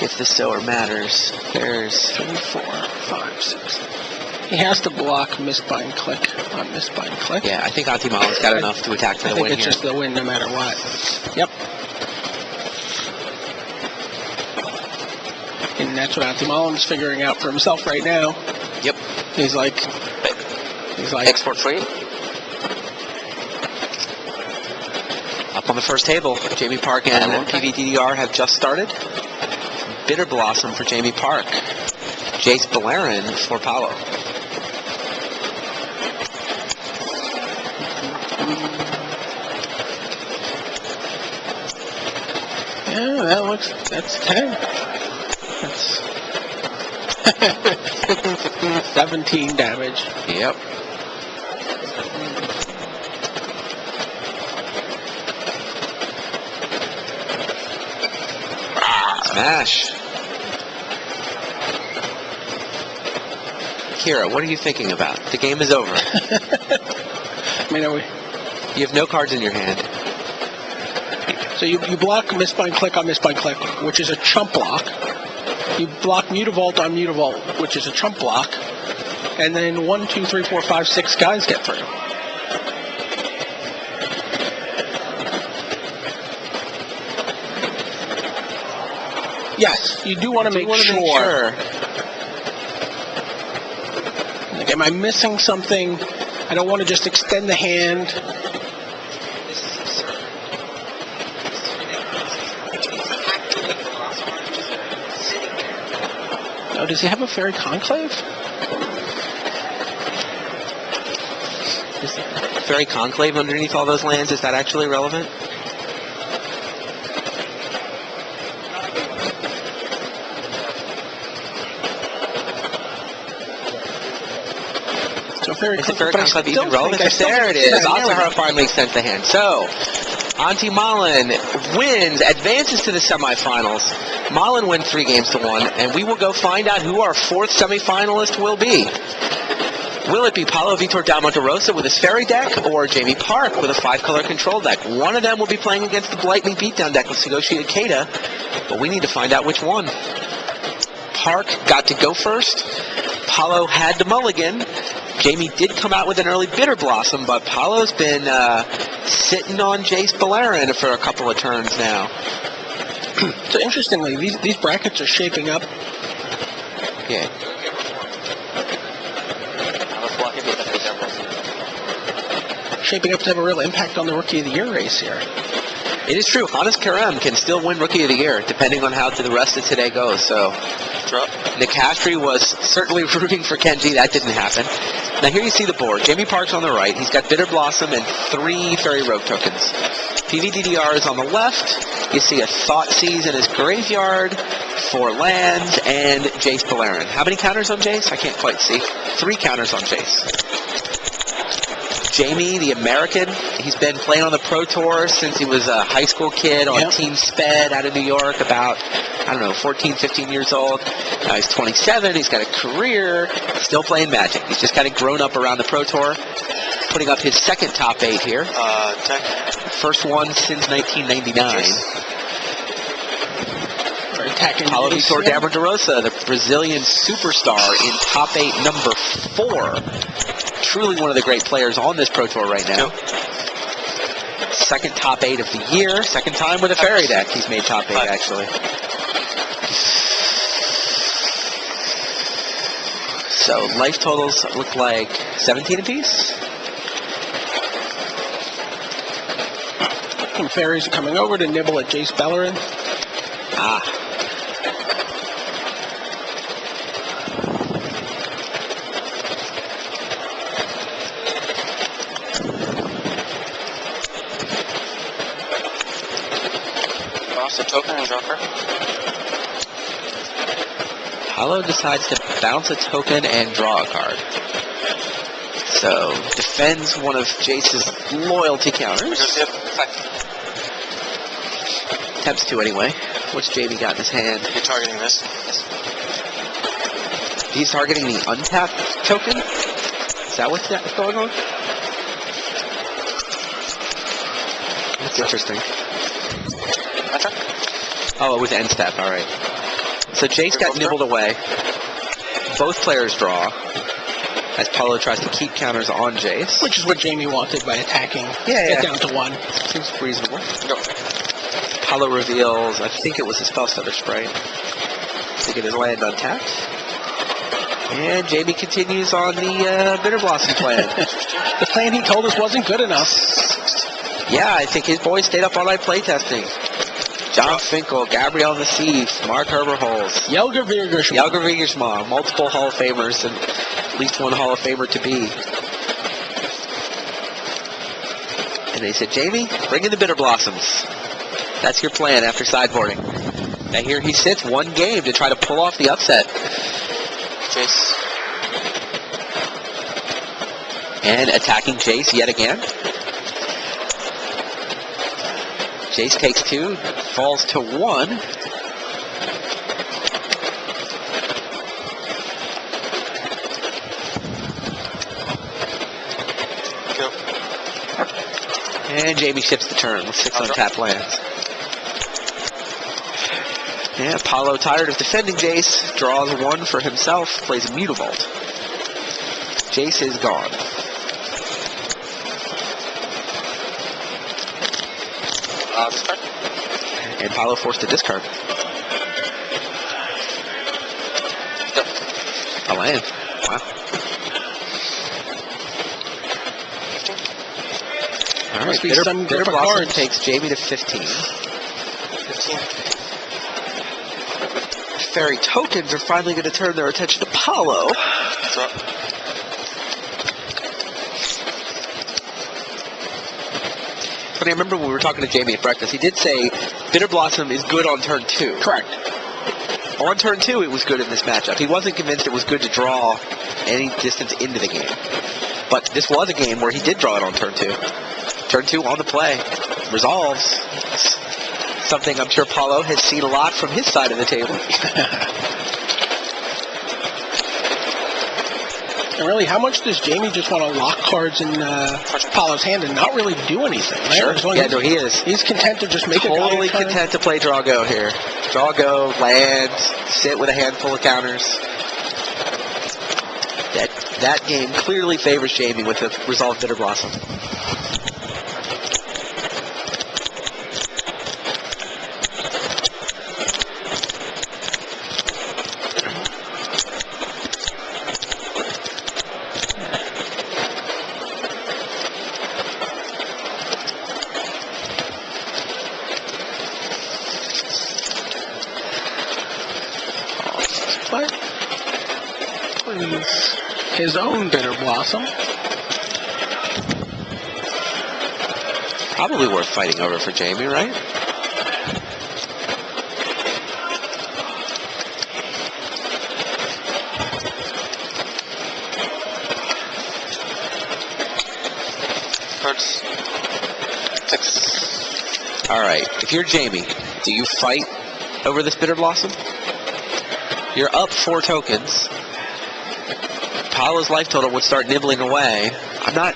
if the Sower matters. There's 3, 4, 5, 6. He has to block Mistbind Click on Mistbind Click. Yeah, I think Antimalon's got enough to attack for I the think win it's here. just the win no matter what. Yep. And that's what Antimalon's figuring out for himself right now. Yep. He's like... Export 3. Up on the first table, Jamie Park and PVDDR have just started. Bitter Blossom for Jamie Park. Jace Beleren for Paolo. Yeah, that's 10. That's 17 damage. Yep. Smash. Kira, what are you thinking about? The game is over. I mean, You have no cards in your hand. so you block Mistbind Click on Mistbind Click, which is a chump block. You block Mutavault on Mutavault, which is a chump block. And then 1, 2, 3, 4, 5, 6 guys get through. Yes, you do want to make sure. Like, am I missing something? I don't want to just extend the hand. Oh, does he have a Fairy Conclave? Is Fairy Conclave underneath all those lands, is that actually relevant? So Fairy Is the Conclave, Fairy but I Conclave still even relevant? think- I still There it think- is. yeah, there we Asahara go. finally extends the hand. So, Auntie Malin wins, advances to the semifinals. Malin wins 3-1, and we will go find out who our 4th semifinalist will be. Will it be Paulo Vitor da Monterosa with his Fairy deck, or Jamie Park with a 5-color control deck? One of them will be playing against the Blightning Beatdown deck with Sagoshi Ikeda, but we need to find out which one. Park got to go first. Paulo had to mulligan. Jamie did come out with an early Bitter Blossom, but Paulo's been sitting on Jace Beleren for a couple of turns now. So interestingly, these brackets are shaping up. Yeah. Shaping up to have a real impact on the Rookie of the Year race here. It is true. Hannes Karem can still win Rookie of the Year, depending on how the rest of today goes. So, Nick Castry was certainly rooting for Kenji. That didn't happen. Now here you see the board. Jamie Park's on the right. He's got Bitter Blossom and 3 Fairy Rogue tokens. PVDDR is on the left. You see a Thoughtseize in his graveyard, 4 lands, and Jace Beleren. How many counters on Jace? I can't quite see. 3 counters on Jace. Jamie, the American, he's been playing on the Pro Tour since he was a high school kid on Team Sped out of New York, about, 14, 15 years old. Now he's 27, he's got a career, still playing Magic. He's just kind of grown up around the Pro Tour, putting up his second top 8 here. First one since 1999. Paulo Vitor Damarosa, the Brazilian superstar in top 8, number 4. Truly one of the great players on this Pro Tour right now. Second top 8 of the year. Second time with a Fairy deck he's made top 8, actually. So life totals look like 17 apiece. Some Fairies are coming over to nibble at Jace Beleren. Toss a token and draw a card. Paulo decides to bounce a token and draw a card. So, defends one of Jace's loyalty counters. Attempts to anyway. What's Jamie got in his hand? You're targeting this. He's targeting the untapped token? Is that what's going on? That's interesting. Oh, it was end step, alright. So Jace got nibbled away. Both players draw, as Paulo tries to keep counters on Jace. Which is what Jamie wanted by attacking. Yeah. Get down to 1. Seems reasonable. Paulo reveals, I think it was a Spellstutter Sprite, to get his land untapped. And Jamie continues on the Bitter Blossom plan. The plan he told us wasn't good enough. Yeah, I think his boys stayed up all night playtesting. John Finkel, Gabrielle Nassif, Mark Herberholz, Jelger Wiegersma, multiple Hall of Famers, and at least one Hall of Famer to be. And they said, Jamie, bring in the Bitter Blossoms. That's your plan after sideboarding. Now here he sits, 1 game to try to pull off the upset. Jace. And attacking Jace yet again. Jace takes 2, falls to 1. Go. And Jamie ships the turn with 6 untapped lands. Yeah, Paulo, tired of defending Jace, draws 1 for himself, plays a Mutavault. Jace is gone. Discard. And Paulo forced to discard. A land. Wow. All right, Bitter Blossom takes Jamie to 15. 15. Fairy tokens are finally going to turn their attention to Paulo. Drop. Funny, I remember when we were talking to Jamie at breakfast, he did say Bitter Blossom is good on turn 2. Correct. On turn 2, it was good in this matchup. He wasn't convinced it was good to draw any distance into the game. But this was a game where he did draw it on turn 2. Turn 2 on the play. Resolves. Something I'm sure Paulo has seen a lot from his side of the table. And really, how much does Jamie just want to lock cards in Paulo's hand and not really do anything? Right? Sure. As long Yeah, as no, he is. He's content to just make a Totally guy content to play draw go here. Draw go, land, sit with a handful of counters. That game clearly favors Jamie with the resolved Bitter Blossom. his own Bitter Blossom. Probably worth fighting over for Jamie, right? Cards. 6. All right. If you're Jamie, do you fight over this Bitter Blossom? You're up 4 tokens. Paolo's life total would start nibbling away. I'm not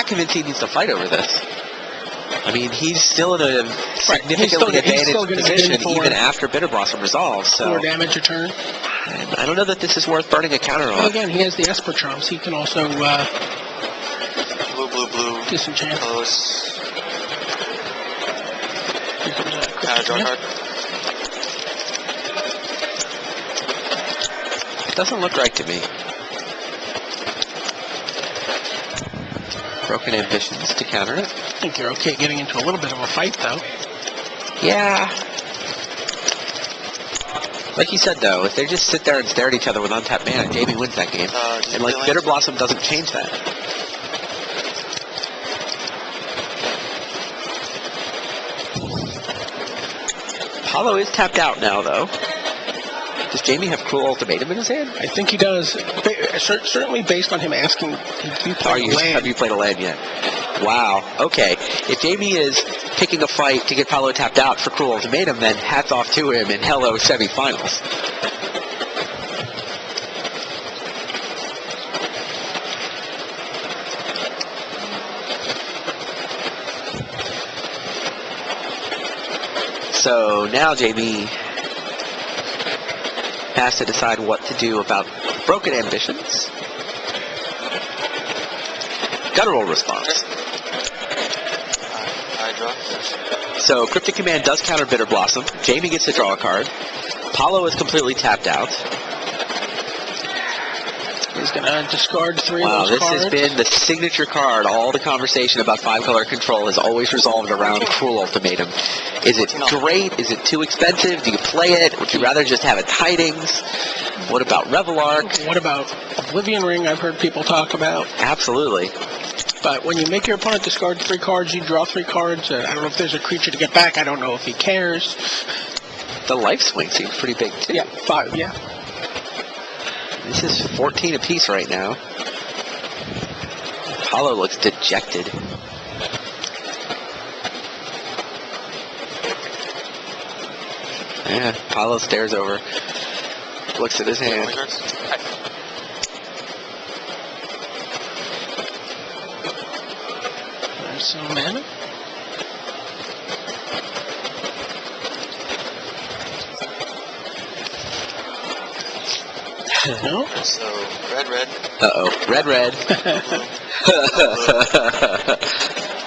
convinced he needs to fight over this. I mean, he's still in a significantly advantaged position even after Bitter Blossom resolves. So 4 damage a turn. and I don't know that this is worth burning a counter Well, on. again, he has the Esper Charms. He can also Blue, blue, blue. disenchant. Colors. Here comes a Draw Cryptic card. It doesn't look right to me. Broken Ambitions to counter it. I think you're okay getting into a little bit of a fight, though. Yeah. Like you said, though, if they just sit there and stare at each other with untapped mana, Jamie wins that game. And like Bitter Blossom doesn't change that. Paolo is tapped out now, though. Does Jamie have Cruel Ultimatum in his hand? I think he does. Certainly based on him asking, do you play land? Have you played a land yet? Wow. Okay. If Jamie is picking a fight to get Paolo tapped out for Cruel Ultimatum, then hats off to him and hello semifinals. So now Jamie has to decide what to do about Broken Ambitions. Guttural Response. I draw. So Cryptic Command does counter Bitter Blossom. Jamie gets to draw a card. Paolo is completely tapped out. He's going to discard 3 Wow, of those this cards. has been the signature card. All the conversation about 5-color control has always resolved around Cruel Ultimatum. Is it great? Is it too expensive? Do you play it? Would you rather just have it tidings? What about Revelark? What about Oblivion Ring? I've heard people talk about. Absolutely. But when you make your opponent discard 3 cards, you draw 3 cards. I don't know if there's a creature to get back. I don't know if he cares. The life swing seems pretty big, too. Yeah, 5, yeah. This is 14 apiece right now. Paolo looks dejected. Yeah, Paolo stares over, looks at his hand. Cards. There's some mana. No? So, red, red. Uh-oh, red.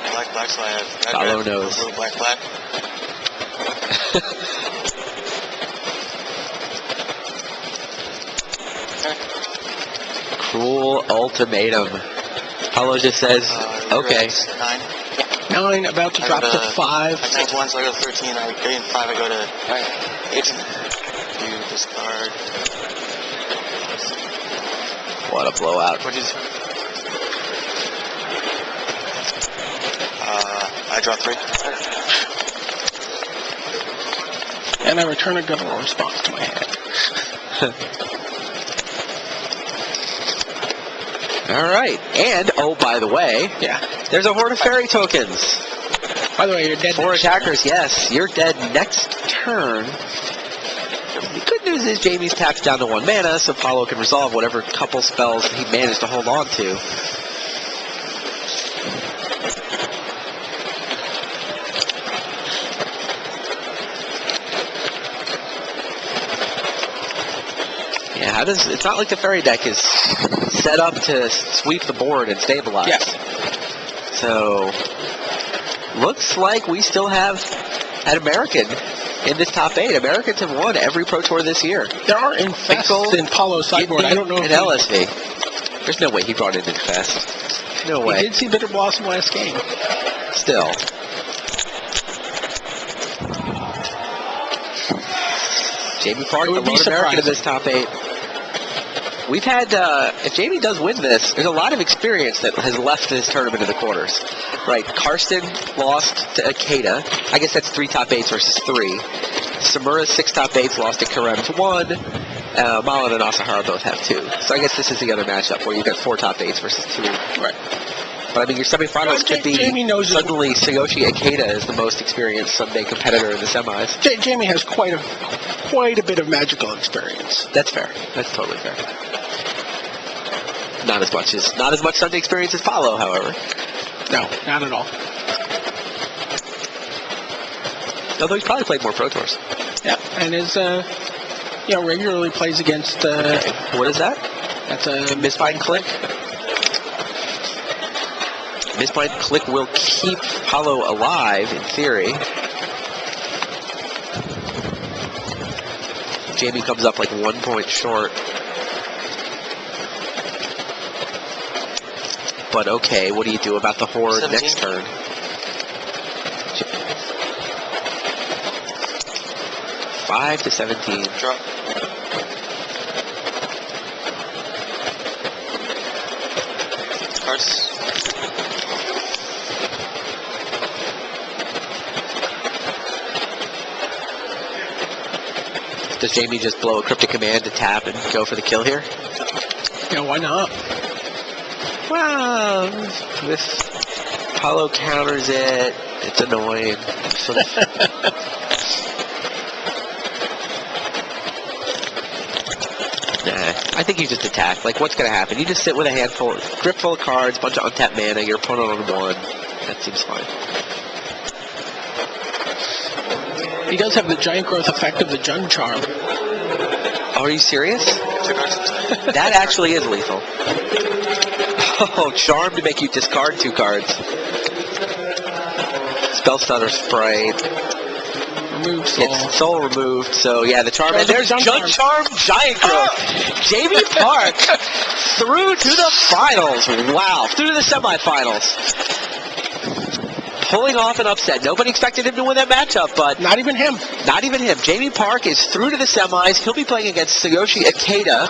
Black, black, so I have red, Paolo red, knows. blue, black, black. Cruel Ultimatum. Paolo just says, okay. 9. 9, about to I drop go to to- 5. I take 1, so I go to 13. I gain 5, I go to 8. You discard. What a blowout. What'd you do? I draw 3. And I return a guttural response to my hand. All right. And, oh, by the way, Yeah. there's a Horde of Fairy tokens. By the way, you're dead. 4 next attackers, yes. You're dead next turn. The good news is Jamie's tapped down to 1 mana, so Paolo can resolve whatever couple spells he managed to hold on to. Yeah, it's not like the Fairy deck is set up to sweep the board and stabilize. Yeah. So, looks like we still have an American in this top 8. Americans have won every Pro Tour this year. There are infests in Paulo's sideboard. I don't know if an LSV. There's no way he brought in Infest. No he way. did see Bitter Blossom last game. Still. Jamie Park, It the would be lone American in surprising. this top 8. We've had, if Jamie does win this, there's a lot of experience that has left this tournament in the quarters. Right, Karsten lost to Akeda. I guess that's 3 top 8s versus 3. Samura's 6 top 8s lost to Karem's 1. Malin and Asahara both have 2. So I guess this is the other matchup where you've got 4 top 8s versus 2. Right. But I mean, your semifinals could be Jamie knows suddenly Tsuyoshi Ikeda is the most experienced Sunday competitor in the semis. Jamie has quite a bit of magical experience. That's fair. That's totally fair. Not as much Sunday experience as Paulo, however. No, not at all. Although he's probably played more Pro Tours. Yeah, and is regularly plays against. What is that? That's a Misfind Click. Misfind Click will keep Paulo alive in theory. Jamie comes up like 1 point short. But okay, what do you do about the Horde 17. next turn? Five to 17. Draw. Cards. Does Jamie just blow a Cryptic Command to tap and go for the kill here? Yeah, why not? Well, if Paulo counters it, it's annoying. Sort of. I think you just attack. Like, what's going to happen? You just sit with a grip full of cards, bunch of untapped mana, your opponent on 1. That seems fine. He does have the giant growth effect of the Jund Charm. Oh, are you serious? 2 cards. That actually is lethal. Oh, Charm to make you discard 2 cards. Spell Stutter Sprite. Remove soul. It's soul removed, so yeah, the charm. Oh, And there's Jund Jund Charm Giant Growth. Jamie Park through to the finals. Wow, through to the semifinals. Pulling off an upset. Nobody expected him to win that matchup, but Not even him. not even him. Jamie Park is through to the semis. He'll be playing against Tsuyoshi Ikeda.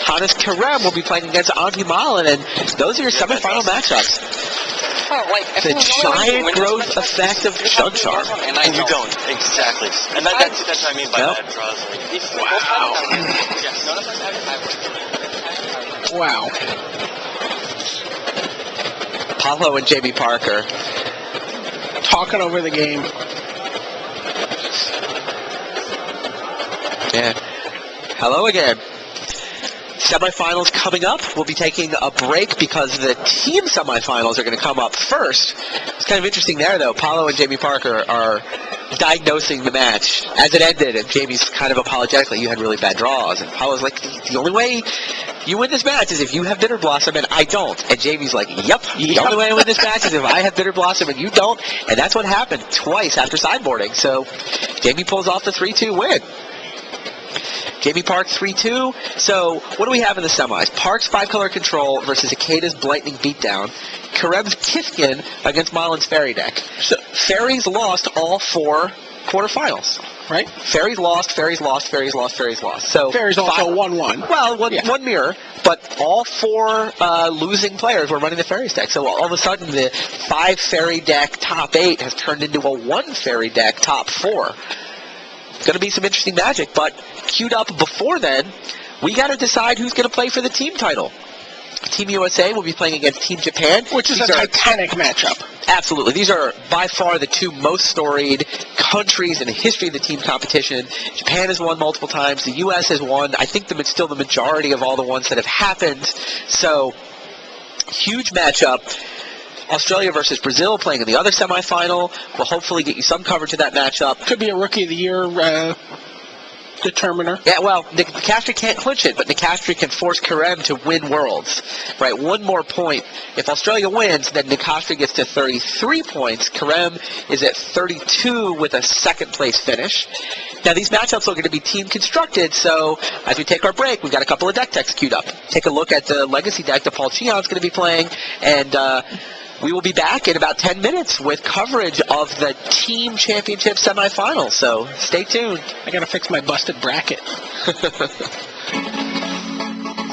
Hannes Karem will be playing against Antti Malin, and those are your semifinal matchups. The giant growth effect of Jund Charm. And you don't. Exactly. And that's what I mean by Nope. that. Draws. Wow. Paulo and Jamie Parker. Talking over the game. Yeah. Hello again. Semifinals coming up. We'll be taking a break because the team semifinals are going to come up first. It's kind of interesting there, though. Paulo and Jamie Parker are diagnosing the match as it ended, and Jamie's kind of apologetic, like, you had really bad draws. And Paulo's like, the only way you win this match is if you have Bitter Blossom and I don't. And Jamie's like, yep. The only way I win this match is if I have Bitter Blossom and you don't. And that's what happened twice after sideboarding. So Jamie pulls off the 3-2 win. Jamie Park 3-2. So what do we have in the semis? Park's 5-color control versus Ikeda's Blightning Beatdown. Karem's Kithkin against Malin's Fairy deck. So Fairies lost all 4 quarterfinals. Right? Fairies lost, Fairies lost, Fairies lost, Fairies lost. So Fairies also 1-1. Well, one Yeah. mirror, but all 4 losing players were running the Fairies deck. So all of a sudden, the 5 Fairy deck top 8 has turned into a 1 Fairy deck top 4. Going to be some interesting magic, but queued up before then, we got to decide who's going to play for the team title. Team USA will be playing against Team Japan, Which is a titanic matchup. Absolutely. These are by far the 2 most storied countries in the history of the team competition. Japan has won multiple times. The U.S. has won, I think, still the majority of all the ones that have happened. So, huge matchup. Australia versus Brazil playing in the other semifinal. We'll hopefully get you some coverage of that matchup. Could be a Rookie of the Year determiner. Yeah, well, Nicastri can't clinch it, but Nicastri can force Karem to win Worlds. Right, 1 more point. If Australia wins, then Nicastri gets to 33 points. Karem is at 32 with a 2nd place finish. Now, these matchups are going to be team constructed, so as we take our break, we've got a couple of deck techs queued up. Take a look at the Legacy deck that Paul Cheon's going to be playing, and we will be back in about 10 minutes with coverage of the Team Championship semifinals, so stay tuned. I gotta fix my busted bracket.